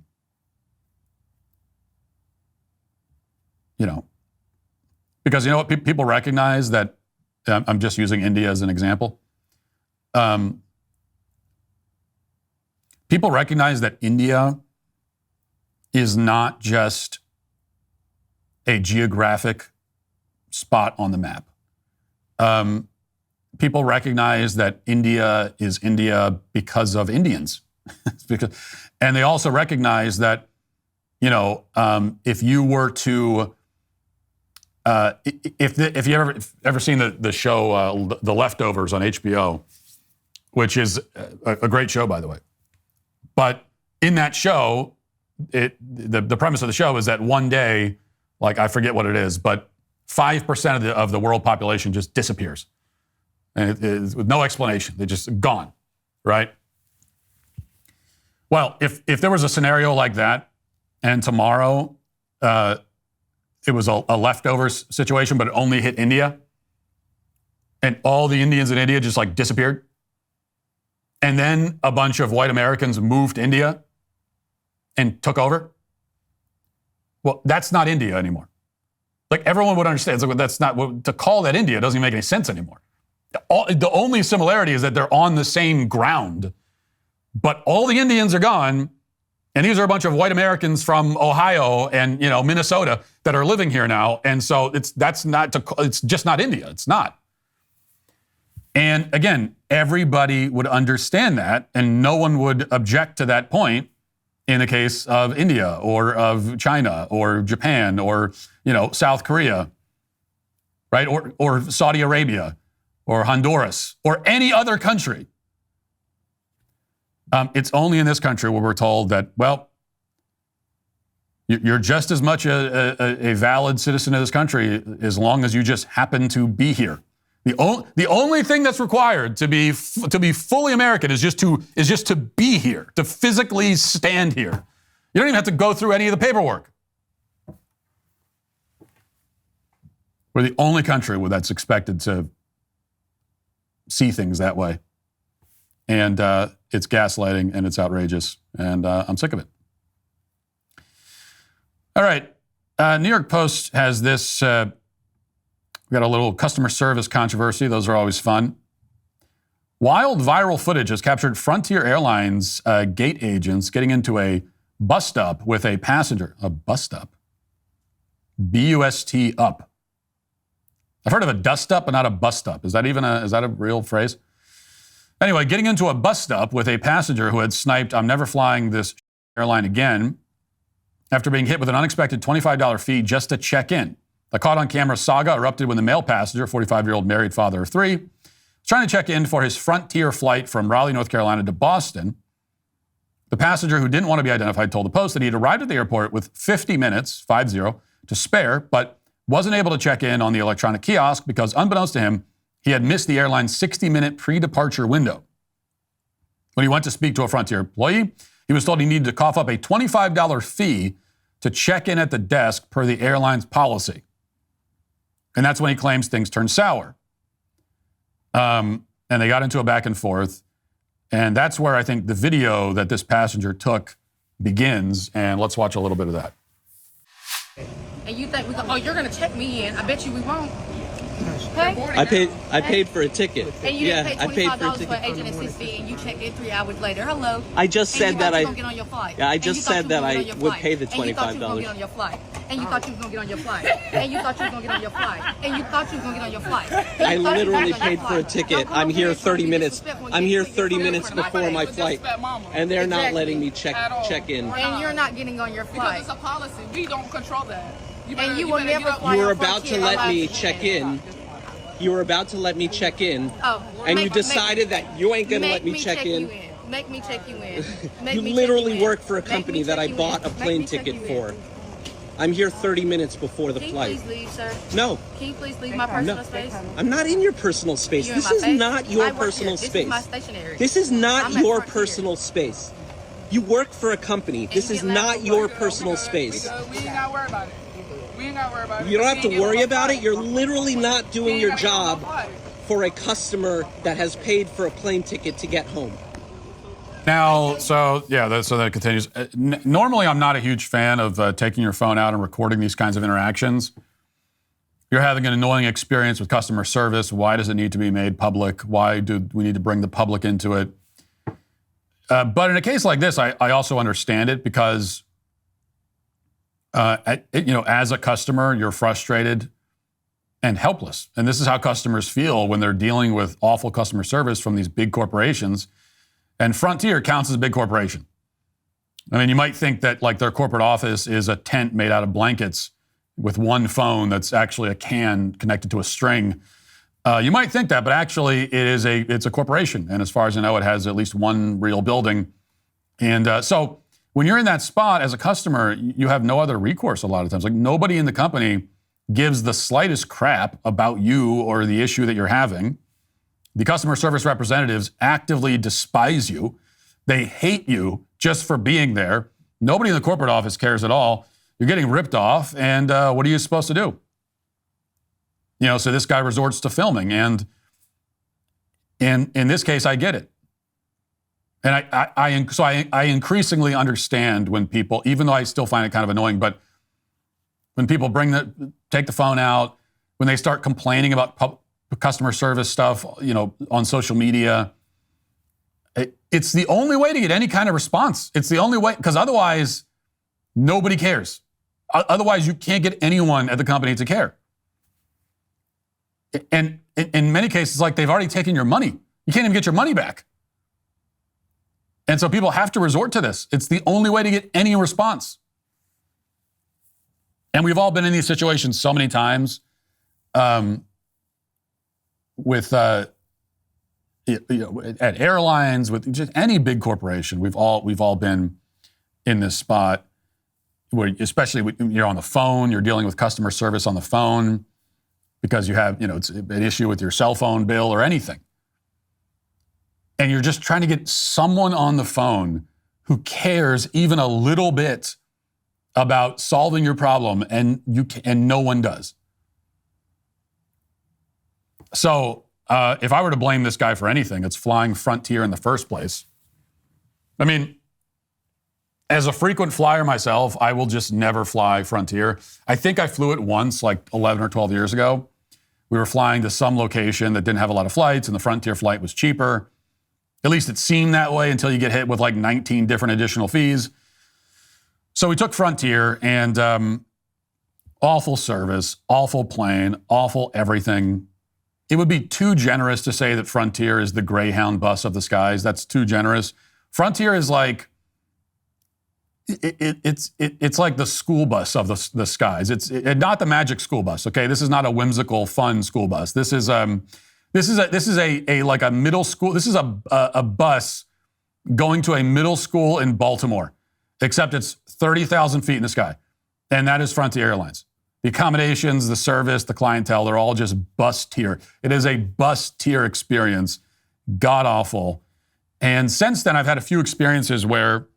You know, because you know what? People recognize that, I'm just using India as an example. People recognize that India is not just a geographic spot on the map. people recognize that India is India because of Indians. And they also recognize that, if you were to, if you ever seen the show The Leftovers on HBO, which is a great show, by the way. But in that show, the premise of the show is that one day, like I forget what it is, but 5% of the world population just disappears. And with no explanation. They're just gone, right? Well, if there was a scenario like that, and tomorrow it was a leftovers situation, but it only hit India, and all the Indians in India just like disappeared, and then a bunch of white Americans moved to India and took over, well, that's not India anymore. Like everyone would understand. It's like, that's not, to call that India doesn't make any sense anymore. The only similarity is that they're on the same ground, but all the Indians are gone, and these are a bunch of white Americans from Ohio and Minnesota that are living here now, and so it's just not India. It's not. And again, everybody would understand that, and no one would object to that point in the case of India or of China or Japan or South Korea, right? Or Saudi Arabia or Honduras or any other country. It's only in this country where we're told that, well, you're just as much a valid citizen of this country as long as you just happen to be here. The only thing that's required to be fully American is just to be here, to physically stand here. You don't even have to go through any of the paperwork. We're the only country where that's expected to see things that way. And it's gaslighting and it's outrageous. And I'm sick of it. All right. New York Post has this. We got a little customer service controversy. Those are always fun. Wild viral footage has captured Frontier Airlines gate agents getting into a bus stop with a passenger. A bus stop. B-U-S-T up. I've heard of a dust up, but not a bus stop. Is that a real phrase? Anyway, getting into a bus stop with a passenger who had sniped, "I'm never flying this airline again," after being hit with an unexpected $25 fee just to check in. The caught-on-camera saga erupted when the male passenger, 45-year-old married father of three, was trying to check in for his Frontier flight from Raleigh, North Carolina to Boston. The passenger, who didn't want to be identified, told the Post that he had arrived at the airport with 50 minutes, 50, to spare, but wasn't able to check in on the electronic kiosk because, unbeknownst to him, he had missed the airline's 60-minute pre-departure window. When he went to speak to a Frontier employee, he was told he needed to cough up a $25 fee to check in at the desk per the airline's policy. And that's when he claims things turned sour. And they got into a back and forth. And that's where I think the video that this passenger took begins. And let's watch a little bit of that. And you think you're going to check me in? I bet you we won't. Okay? I paid for a ticket. And you didn't pay $25 for an agent assist fee, and you checked in 3 hours later. Hello. I just said that I. Get on your flight. Yeah, I just said that I would pay the $25. And you thought you was going to get on your flight. And you thought you was going to get on your flight. And you thought you was going to get on your flight. I literally paid for a ticket. I'm here 30 minutes. I'm here 30 minutes before my flight, and they're not letting me check in. And you're not getting on your flight. Because it's a policy. We don't control that. And you will never fly. You were about to let me check in. You were about to let me check in, and you decided that you ain't going to let me check in. Make me check you in. You literally work for a company that I bought a plane ticket for. I'm here 30 minutes before the flight. Can you please leave, sir? No. Can you please leave my personal space? I'm not in your personal space. This is not your personal space. This is my stationary. This is not your personal space. You work for a company. This is not your personal space. We ain't got to worry about it. You don't have to worry about it. You're literally not doing your job for a customer that has paid for a plane ticket to get home. Now, so that continues. Normally, I'm not a huge fan of taking your phone out and recording these kinds of interactions. You're having an annoying experience with customer service. Why does it need to be made public? Why do we need to bring the public into it? But in a case like this, I also understand it because as a customer, you're frustrated and helpless. And this is how customers feel when they're dealing with awful customer service from these big corporations. And Frontier counts as a big corporation. I mean, you might think that like their corporate office is a tent made out of blankets with one phone that's actually a can connected to a string. You might think that, but actually it's a corporation. And as far as I know, it has at least one real building. And so when you're in that spot as a customer, you have no other recourse a lot of times. Like nobody in the company gives the slightest crap about you or the issue that you're having. The customer service representatives actively despise you. They hate you just for being there. Nobody in the corporate office cares at all. You're getting ripped off, and what are you supposed to do? So this guy resorts to filming, and in this case, I get it. And I increasingly understand when people, even though I still find it kind of annoying, but when people take the phone out, when they start complaining about customer service stuff, on social media, it's the only way to get any kind of response. It's the only way, because otherwise, nobody cares. Otherwise, you can't get anyone at the company to care. And in many cases, like they've already taken your money. You can't even get your money back. And so people have to resort to this. It's the only way to get any response. And we've all been in these situations so many times with at airlines, with just any big corporation. We've all been in this spot where, especially when you're on the phone, you're dealing with customer service on the phone because you have, it's an issue with your cell phone bill or anything. And you're just trying to get someone on the phone who cares even a little bit about solving your problem, and no one does. So if I were to blame this guy for anything, it's flying Frontier in the first place. I mean, as a frequent flyer myself, I will just never fly Frontier. I think I flew it once, like 11 or 12 years ago. We were flying to some location that didn't have a lot of flights, and the Frontier flight was cheaper. At least it seemed that way until you get hit with like 19 different additional fees. So we took Frontier, and awful service, awful plane, awful everything. It would be too generous to say that Frontier is the Greyhound bus of the skies. That's too generous. Frontier is like, it's like the school bus of the skies. It's not the magic school bus. Okay, this is not a whimsical, fun school bus. This is a like a middle school. This is a bus going to a middle school in Baltimore, except it's 30,000 feet in the sky, and that is Frontier Airlines. The accommodations, the service, the clientele, they're all just bus tier. It is a bus tier experience, god awful. And since then, I've had a few experiences where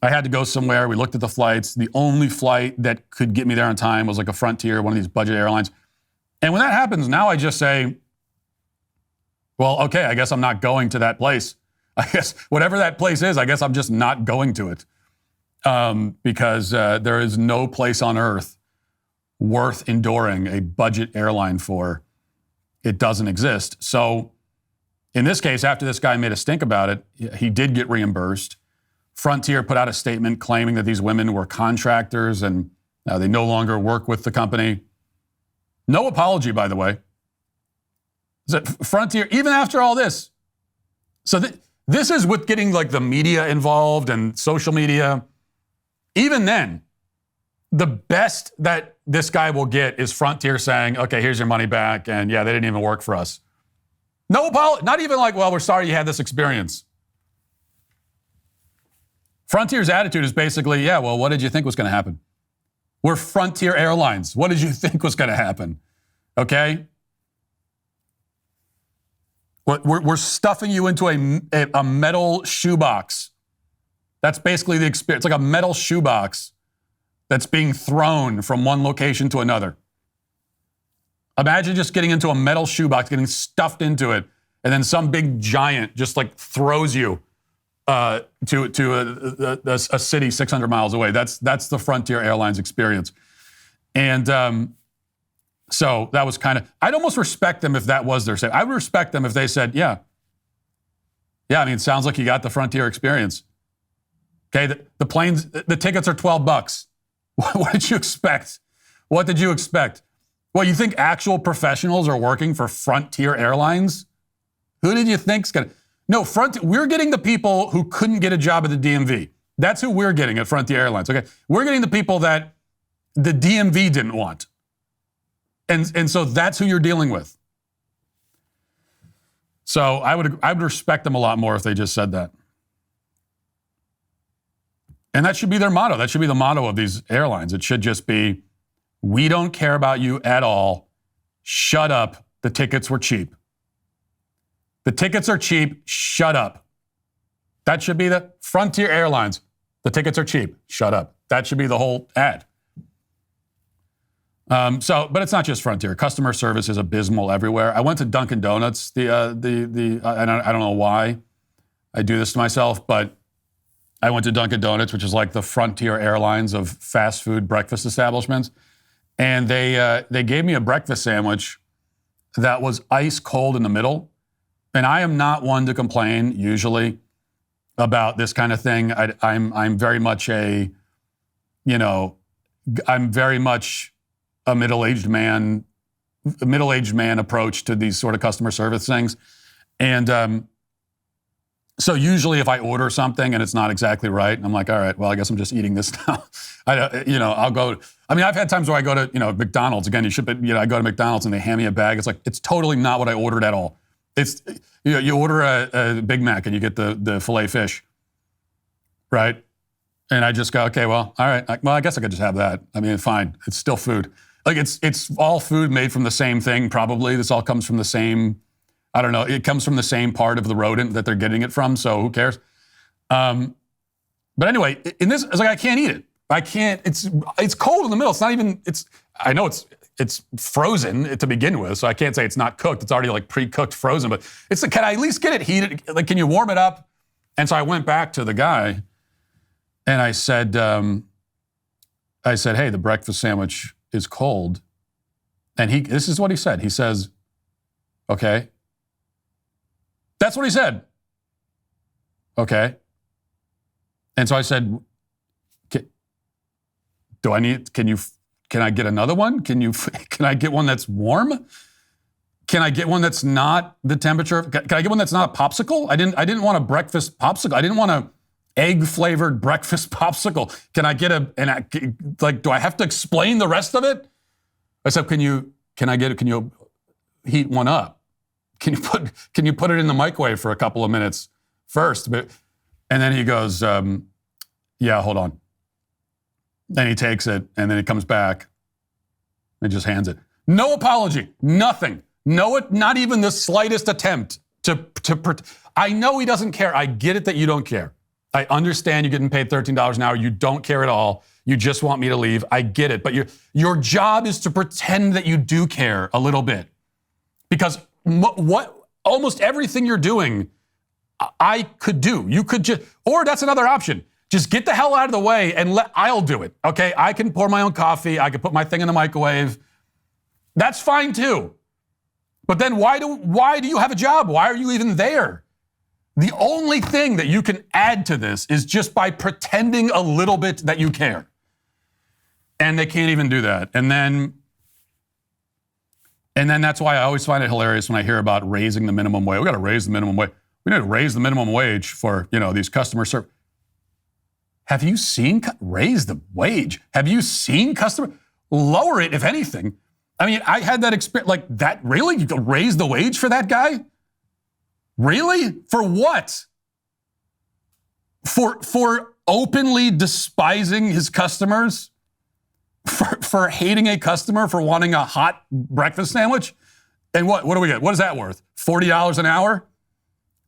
I had to go somewhere. We looked at the flights. The only flight that could get me there on time was like a Frontier, one of these budget airlines. And when that happens, now I just say, well, okay, I guess I'm not going to that place. I guess whatever that place is, I guess I'm just not going to it. Because there is no place on earth worth enduring a budget airline for. It doesn't exist. So in this case, after this guy made a stink about it, he did get reimbursed. Frontier put out a statement claiming that these women were contractors and they no longer work with the company. No apology, by the way. Frontier, even after all this. So this is with getting like the media involved and social media. Even then, the best that this guy will get is Frontier saying, okay, here's your money back. And yeah, they didn't even work for us. No apology, not even like, well, we're sorry you had this experience. Frontier's attitude is basically, yeah, well, what did you think was going to happen? We're Frontier Airlines. What did you think was going to happen? Okay? We're stuffing you into a metal shoebox. That's basically the experience. It's like a metal shoebox that's being thrown from one location to another. Imagine just getting into a metal shoebox, getting stuffed into it, and then some big giant just like throws you to a city 600 miles away. That's the Frontier Airlines experience. And so that was kind of, I'd almost respect them if that was their say. I would respect them if they said, yeah, I mean, it sounds like you got the Frontier experience. Okay, the planes, the tickets are $12. What did you expect? What did you expect? Well, you think actual professionals are working for Frontier Airlines? Who did you think's going to... No, we're getting the people who couldn't get a job at the DMV. That's who we're getting at Frontier Airlines, okay? We're getting the people that the DMV didn't want. And so that's who you're dealing with. So I would respect them a lot more if they just said that. And that should be their motto. That should be the motto of these airlines. It should just be, we don't care about you at all. Shut up. The tickets were cheap. The tickets are cheap. Shut up. That should be the Frontier Airlines. The tickets are cheap. Shut up. That should be the whole ad. But it's not just Frontier. Customer service is abysmal everywhere. I went to Dunkin' Donuts. I don't know why I do this to myself, but I went to Dunkin' Donuts, which is like the Frontier Airlines of fast food breakfast establishments, and they gave me a breakfast sandwich that was ice cold in the middle. And I am not one to complain usually about this kind of thing. I'm very much I'm very much a middle-aged man approach to these sort of customer service things. And so usually if I order something and it's not exactly right, I'm like, all right, well, I guess I'm just eating this now. I'll go. I mean, I've had times where I go to, McDonald's. Again, I go to McDonald's and they hand me a bag. It's like, it's totally not what I ordered at all. It's, you order a Big Mac and you get the filet fish, right? And I just go, okay, well, all right. Well, I guess I could just have that. I mean, fine. It's still food. Like it's all food made from the same thing, probably. This all comes from the same, I don't know. It comes from the same part of the rodent that they're getting it from. So who cares? But anyway, in this, it's like, I can't eat it. I can't, it's cold in the middle. It's not even, I know it's frozen to begin with. So I can't say it's not cooked. It's already like pre-cooked frozen, but it's like, can I at least get it heated? Like, can you warm it up? And so I went back to the guy and I said, hey, the breakfast sandwich is cold. And this is what he said. He says, okay. That's what he said. Okay. And so I said, can I get another one? Can I get one that's warm? Can I get one that's not the temperature? Can I get one that's not a popsicle? I didn't want a breakfast popsicle. I didn't want a egg-flavored breakfast popsicle. Can I get do I have to explain the rest of it? I said, can you heat one up? Can you put it in the microwave for a couple of minutes first? And then he goes, yeah, hold on. Then he takes it, and then he comes back and just hands it. No apology, nothing. Not even the slightest attempt I know he doesn't care. I get it that you don't care. I understand you're getting paid $13 an hour. You don't care at all. You just want me to leave. I get it. But your job is to pretend that you do care a little bit. Because almost everything you're doing, I could do. You could just, or that's another option. Just get the hell out of the way and I'll do it, okay? I can pour my own coffee. I can put my thing in the microwave. That's fine too. But then why do you have a job? Why are you even there? The only thing that you can add to this is just by pretending a little bit that you care. And they can't even do that. And then that's why I always find it hilarious when I hear about raising the minimum wage. We got to raise the minimum wage. We need to raise the minimum wage for, these customer service. Have you seen raise the wage? Have you seen customer lower it, if anything? I mean, I had that experience like that. Really? You could raise the wage for that guy? Really? For what? For openly despising his customers? For hating a customer for wanting a hot breakfast sandwich? And what do we get? What is that worth? $40 an hour?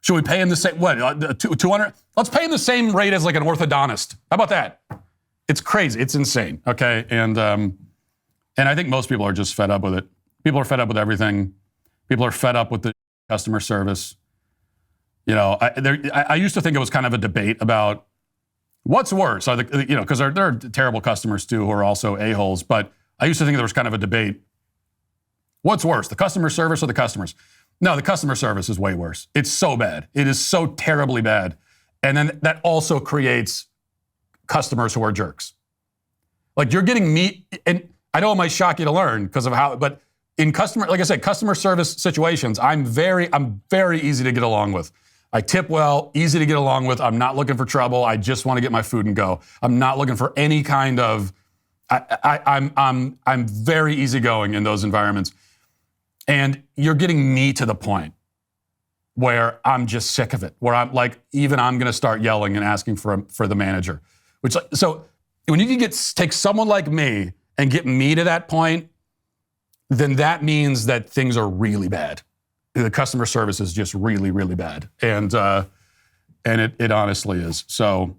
Should we pay him the same, $200? Let's pay him the same rate as like an orthodontist. How about that? It's crazy. It's insane. Okay. And I think most people are just fed up with it. People are fed up with everything. People are fed up with the customer service. I used to think it was kind of a debate about what's worse. Because there are terrible customers too who are also a-holes. But I used to think there was kind of a debate. What's worse, the customer service or the customers? No, the customer service is way worse. It's so bad. It is so terribly bad. And then that also creates customers who are jerks. Like you're getting me, and I know it might shock you to learn because of how, but in like I said, customer service situations, I'm very easy to get along with. I tip well, easy to get along with. I'm not looking for trouble. I just want to get my food and go. I'm not looking for any kind of, I'm very easygoing in those environments. And you're getting me to the point where I'm just sick of it, where I'm like, even I'm going to start yelling and asking for the manager. So when you can take someone like me and get me to that point, then that means that things are really bad. The customer service is just really, really bad. And it honestly is. So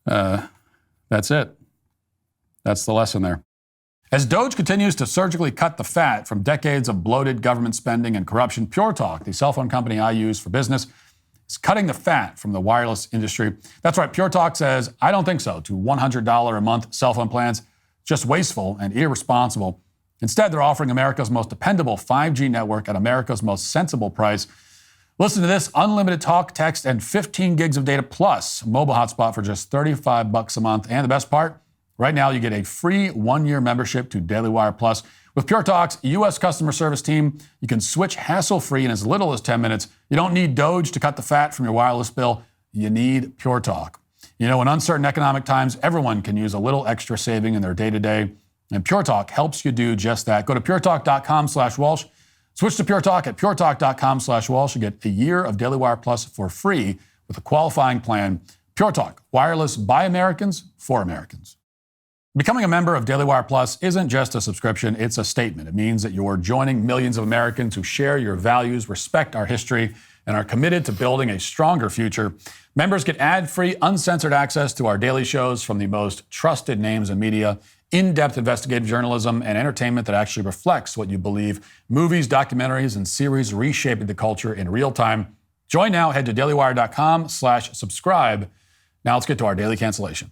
that's it. That's the lesson there. As Doge continues to surgically cut the fat from decades of bloated government spending and corruption, Pure Talk, the cell phone company I use for business, is cutting the fat from the wireless industry. That's right, Pure Talk says, I don't think so, to $100 a month cell phone plans. Just wasteful and irresponsible. Instead, they're offering America's most dependable 5G network at America's most sensible price. Listen to this: unlimited talk, text, and 15 gigs of data plus mobile hotspot for just $35 a month. And the best part, right now you get a free 1-year membership to Daily Wire Plus. With Pure Talk's U.S. customer service team, you can switch hassle-free in as little as 10 minutes. You don't need Doge to cut the fat from your wireless bill. You need Pure Talk. You know, in uncertain economic times, everyone can use a little extra saving in their day-to-day. And Pure Talk helps you do just that. Go to puretalk.com/Walsh. Switch to Pure Talk at puretalk.com/Walsh. You get a year of Daily Wire Plus for free with a qualifying plan. Pure Talk, wireless by Americans for Americans. Becoming a member of Daily Wire Plus isn't just a subscription, it's a statement. It means that you're joining millions of Americans who share your values, respect our history, and are committed to building a stronger future. Members get ad-free, uncensored access to our daily shows from the most trusted names in media, in-depth investigative journalism, and entertainment that actually reflects what you believe. Movies, documentaries, and series reshaping the culture in real time. Join now. Head to dailywire.com/subscribe. Now let's get to our daily cancellation.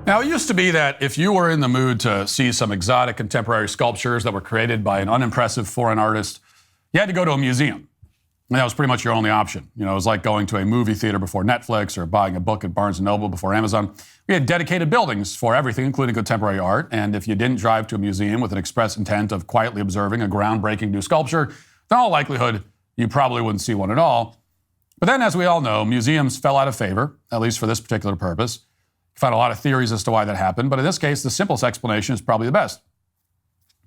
Now, it used to be that if you were in the mood to see some exotic contemporary sculptures that were created by an unimpressive foreign artist, you had to go to a museum. And that was pretty much your only option. You know, it was like going to a movie theater before Netflix or buying a book at Barnes & Noble before Amazon. We had dedicated buildings for everything, including contemporary art. And if you didn't drive to a museum with an express intent of quietly observing a groundbreaking new sculpture, in all likelihood, you probably wouldn't see one at all. But then, as we all know, museums fell out of favor, at least for this particular purpose. You find a lot of theories as to why that happened, but in this case, the simplest explanation is probably the best.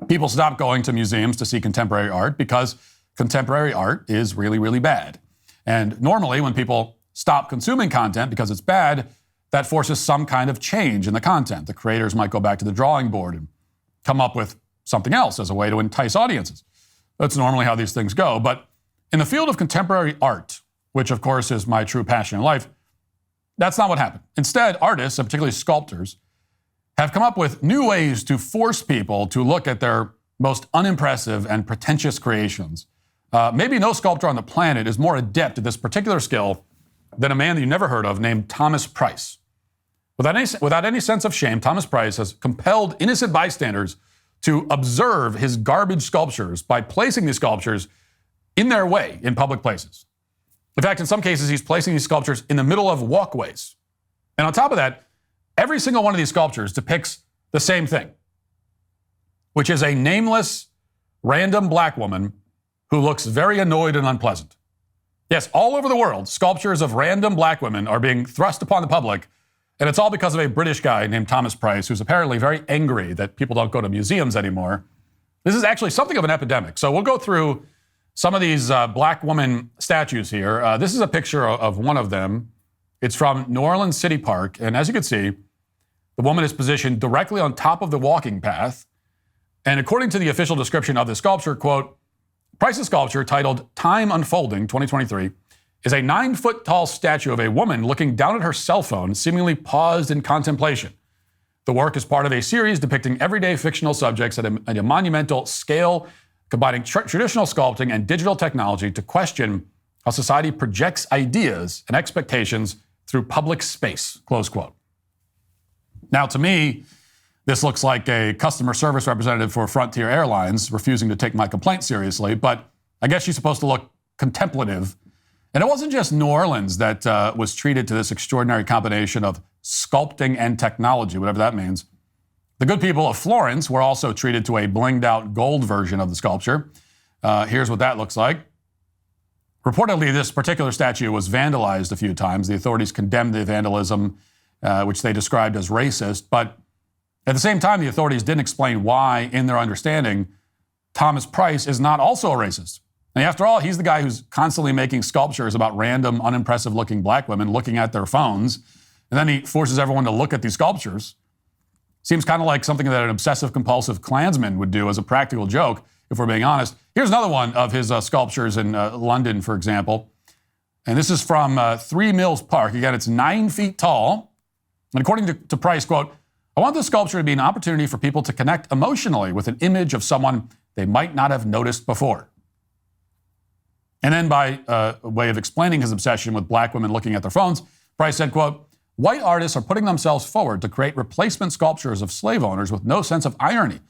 People stopped going to museums to see contemporary art because contemporary art is really, really bad. And normally, when people stop consuming content because it's bad, that forces some kind of change in the content. The creators might go back to the drawing board and come up with something else as a way to entice audiences. That's normally how these things go. But in the field of contemporary art, which of course is my true passion in life, that's not what happened. Instead, artists, and particularly sculptors, have come up with new ways to force people to look at their most unimpressive and pretentious creations. Maybe no sculptor on the planet is more adept at this particular skill than a man that you never heard of named Thomas Price. Without any sense of shame, Thomas Price has compelled innocent bystanders to observe his garbage sculptures by placing these sculptures in their way in public places. In fact, in some cases, he's placing these sculptures in the middle of walkways. And on top of that, every single one of these sculptures depicts the same thing, which is a nameless, random black woman who looks very annoyed and unpleasant. Yes, all over the world, sculptures of random black women are being thrust upon the public, and it's all because of a British guy named Thomas Price, who's apparently very angry that people don't go to museums anymore. This is actually something of an epidemic. So we'll go through some of these black woman statues here. This is a picture of one of them. It's from New Orleans City Park, and as you can see, the woman is positioned directly on top of the walking path. And according to the official description of the sculpture, quote, Price's sculpture, titled Time Unfolding 2023, is a 9-foot-tall statue of a woman looking down at her cell phone, seemingly paused in contemplation. The work is part of a series depicting everyday fictional subjects at a monumental scale, combining traditional sculpting and digital technology to question how society projects ideas and expectations through public space, close quote. Now, to me, this looks like a customer service representative for Frontier Airlines refusing to take my complaint seriously, but I guess she's supposed to look contemplative And it wasn't just New Orleans that was treated to this extraordinary combination of sculpting and technology, whatever that means. The good people of Florence were also treated to a blinged out gold version of the sculpture. Here's what that looks like. Reportedly, this particular statue was vandalized a few times. The authorities condemned the vandalism, which they described as racist. But at the same time, the authorities didn't explain why, in their understanding, Thomas Price is not also a racist. And after all, he's the guy who's constantly making sculptures about random, unimpressive-looking black women looking at their phones. And then he forces everyone to look at these sculptures. Seems kind of like something that an obsessive-compulsive Klansman would do as a practical joke, if we're being honest. Here's another one of his sculptures in London, for example. And this is from 3 Mills Park. Again, it's 9 feet tall. And according to Price, quote, "I want this sculpture to be an opportunity for people to connect emotionally with an image of someone they might not have noticed before." And then by way of explaining his obsession with black women looking at their phones, Price said, quote, "White artists are putting themselves forward to create replacement sculptures of slave owners with no sense of irony.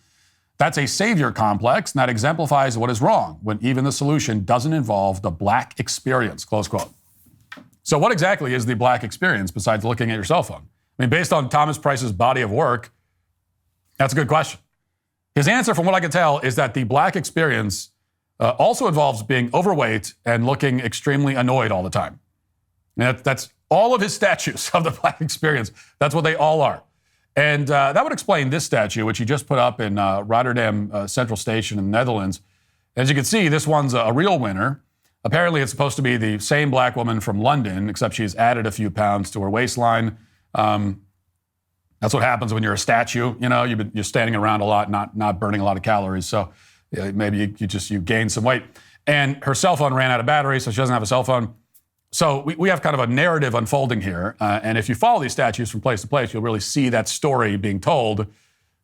That's a savior complex, and that exemplifies what is wrong when even the solution doesn't involve the black experience," close quote. So what exactly is the black experience besides looking at your cell phone? I mean, based on Thomas Price's body of work, that's a good question. His answer, from what I can tell, is that the black experience also involves being overweight and looking extremely annoyed all the time. And that's all of his statues of the black experience. That's what they all are. And that would explain this statue, which he just put up in Rotterdam Central Station in the Netherlands. As you can see, this one's a real winner. Apparently, it's supposed to be the same black woman from London, except she's added a few pounds to her waistline. That's what happens when you're a statue. You know, you're standing around a lot, not burning a lot of calories. So maybe you gain some weight. And her cell phone ran out of battery, so she doesn't have a cell phone. So we have kind of a narrative unfolding here. And if you follow these statues from place to place, you'll really see that story being told.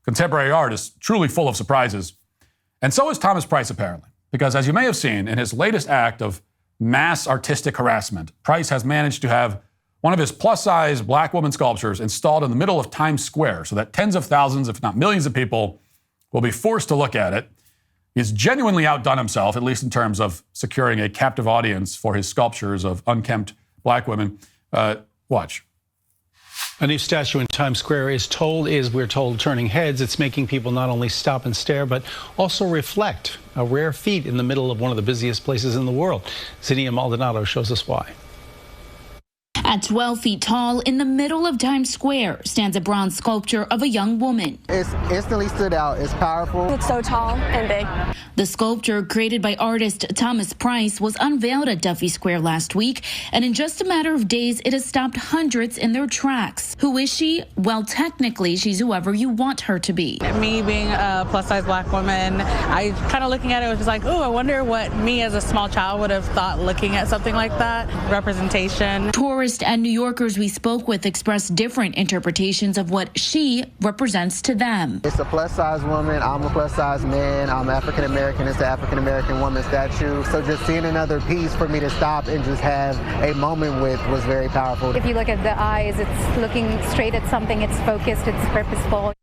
Contemporary art is truly full of surprises. And so is Thomas Price, apparently. Because as you may have seen, in his latest act of mass artistic harassment, Price has managed to have one of his plus-size black woman sculptures installed in the middle of Times Square so that tens of thousands, if not millions of people, will be forced to look at it. He's genuinely outdone himself, at least in terms of securing a captive audience for his sculptures of unkempt black women. Watch. A new statue in Times Square we're told, turning heads. It's making people not only stop and stare, but also reflect. A rare feat in the middle of one of the busiest places in the world. Zinnia Maldonado shows us why. At 12 feet tall, in the middle of Times Square, stands a bronze sculpture of a young woman. It's instantly stood out. It's powerful. It's so tall and big. The sculpture, created by artist Thomas Price, was unveiled at Duffy Square last week, and in just a matter of days, it has stopped hundreds in their tracks. Who is she? Well, technically, she's whoever you want her to be. Me being a plus-size black woman, I kind of looking at it was just like, oh, I wonder what me as a small child would have thought looking at something like that. Representation. Tourists and New Yorkers we spoke with expressed different interpretations of what she represents to them. It's a plus-size woman. I'm a plus-size man. I'm African-American. It's an African-American woman statue. So just seeing another piece for me to stop and just have a moment with was very powerful. If you look at the eyes, it's looking straight at something. It's focused. It's purposeful.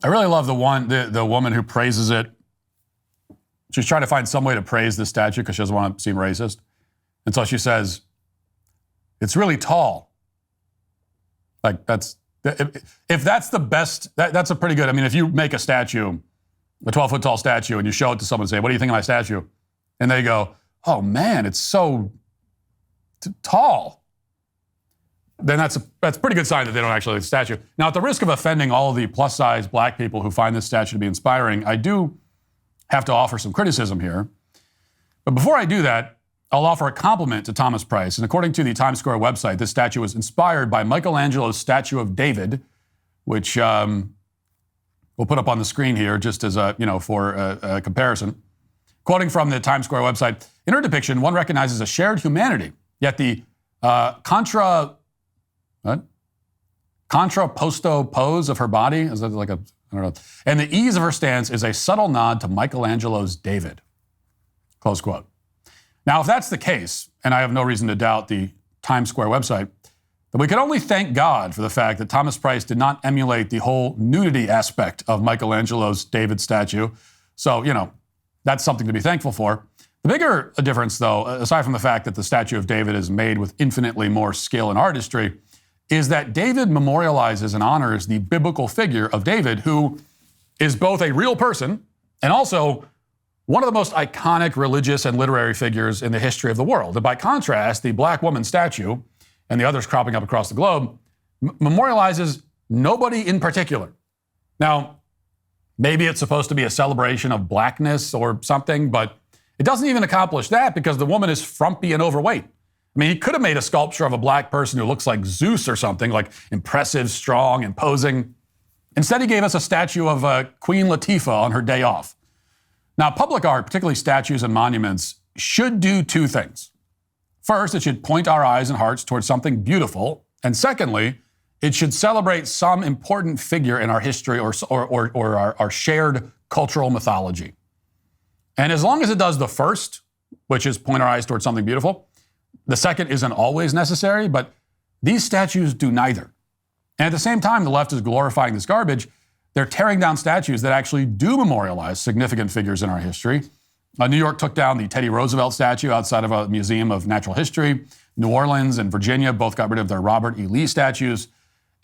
I really love the woman who praises it. She's trying to find some way to praise this statue because she doesn't want to seem racist. And so she says, "It's really tall." Like if that's the best, that's a pretty good. I mean, if you make a statue, a 12-foot tall statue, and you show it to someone and say, "What do you think of my statue?" And they go, "Oh man, it's so tall." Then that's a pretty good sign that they don't actually like the statue. Now, at the risk of offending all of the plus-size black people who find this statue to be inspiring, I do have to offer some criticism here. But before I do that, I'll offer a compliment to Thomas Price. And according to the Times Square website, this statue was inspired by Michelangelo's statue of David, which we'll put up on the screen here just as for a comparison. Quoting from the Times Square website, in her depiction, one recognizes a shared humanity, yet the contrapposto pose of her body, is that like I don't know, and the ease of her stance is a subtle nod to Michelangelo's David, close quote. Now, if that's the case, and I have no reason to doubt the Times Square website, then we can only thank God for the fact that Thomas Price did not emulate the whole nudity aspect of Michelangelo's David statue. So, that's something to be thankful for. The bigger difference, though, aside from the fact that the statue of David is made with infinitely more skill and artistry, is that David memorializes and honors the biblical figure of David, who is both a real person and also one of the most iconic religious and literary figures in the history of the world. And by contrast, the black woman statue and the others cropping up across the globe memorializes nobody in particular. Now, maybe it's supposed to be a celebration of blackness or something, but it doesn't even accomplish that because the woman is frumpy and overweight. I mean, he could have made a sculpture of a black person who looks like Zeus or something, like impressive, strong, imposing. Instead, he gave us a statue of Queen Latifah on her day off. Now, public art, particularly statues and monuments, should do two things. First, it should point our eyes and hearts towards something beautiful. And secondly, it should celebrate some important figure in our history or our shared cultural mythology. And as long as it does the first, which is point our eyes towards something beautiful, the second isn't always necessary, but these statues do neither. And at the same time, the left is glorifying this garbage. They're tearing down statues that actually do memorialize significant figures in our history. New York took down the Teddy Roosevelt statue outside of a museum of natural history. New Orleans and Virginia both got rid of their Robert E. Lee statues.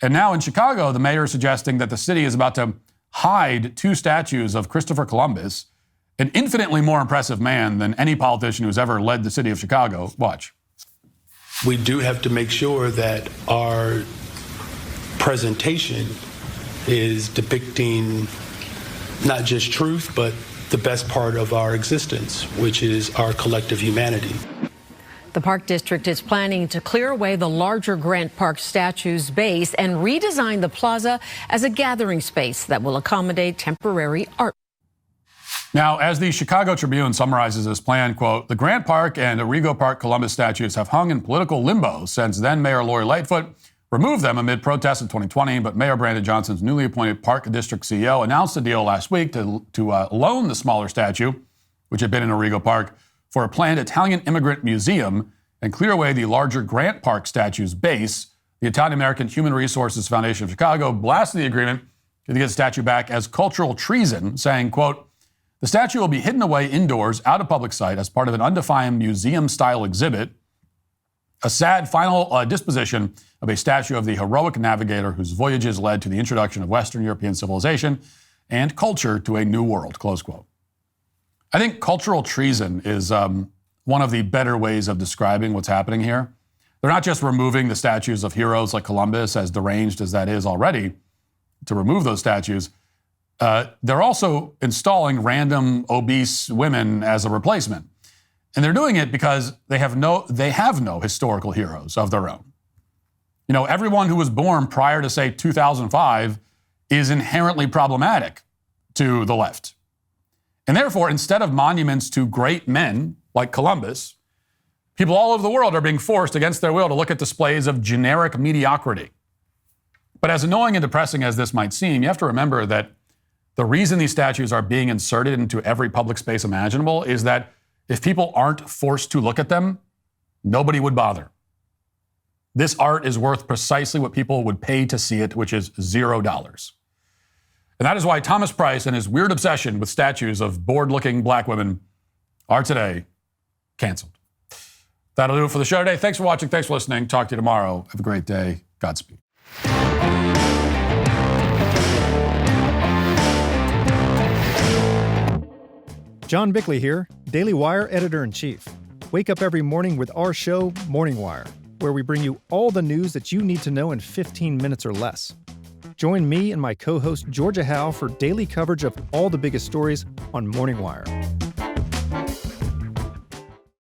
And now in Chicago, the mayor is suggesting that the city is about to hide two statues of Christopher Columbus, an infinitely more impressive man than any politician who's ever led the city of Chicago. Watch. We do have to make sure that our presentation is depicting not just truth, but the best part of our existence, which is our collective humanity. The Park District is planning to clear away the larger Grant Park statue's base and redesign the plaza as a gathering space that will accommodate temporary art. Now, as the Chicago Tribune summarizes this plan, quote, the Grant Park and Arrigo Park Columbus statues have hung in political limbo since then Mayor Lori Lightfoot removed them amid protests in 2020, but Mayor Brandon Johnson's newly appointed Park District CEO announced a deal last week to loan the smaller statue, which had been in Arrigo Park, for a planned Italian immigrant museum and clear away the larger Grant Park statue's base. The Italian-American Human Resources Foundation of Chicago blasted the agreement to get the statue back as cultural treason, saying, quote, the statue will be hidden away indoors out of public sight as part of an undefined museum-style exhibit, a sad final disposition of a statue of the heroic navigator whose voyages led to the introduction of Western European civilization and culture to a new world, close quote. I think cultural treason is one of the better ways of describing what's happening here. They're not just removing the statues of heroes like Columbus, as deranged as that is already, to remove those statues. They're also installing random obese women as a replacement. And they're doing it because they have no historical heroes of their own. You know, everyone who was born prior to, say, 2005 is inherently problematic to the left. And therefore, instead of monuments to great men like Columbus, people all over the world are being forced against their will to look at displays of generic mediocrity. But as annoying and depressing as this might seem, you have to remember that the reason these statues are being inserted into every public space imaginable is that if people aren't forced to look at them, nobody would bother. This art is worth precisely what people would pay to see it, which is $0. And that is why Thomas Price and his weird obsession with statues of bored-looking black women are today canceled. That'll do it for the show today. Thanks for watching. Thanks for listening. Talk to you tomorrow. Have a great day. Godspeed. John Bickley here, Daily Wire Editor-in-Chief. Wake up every morning with our show, Morning Wire, where we bring you all the news that you need to know in 15 minutes or less. Join me and my co-host Georgia Howe for daily coverage of all the biggest stories on Morning Wire.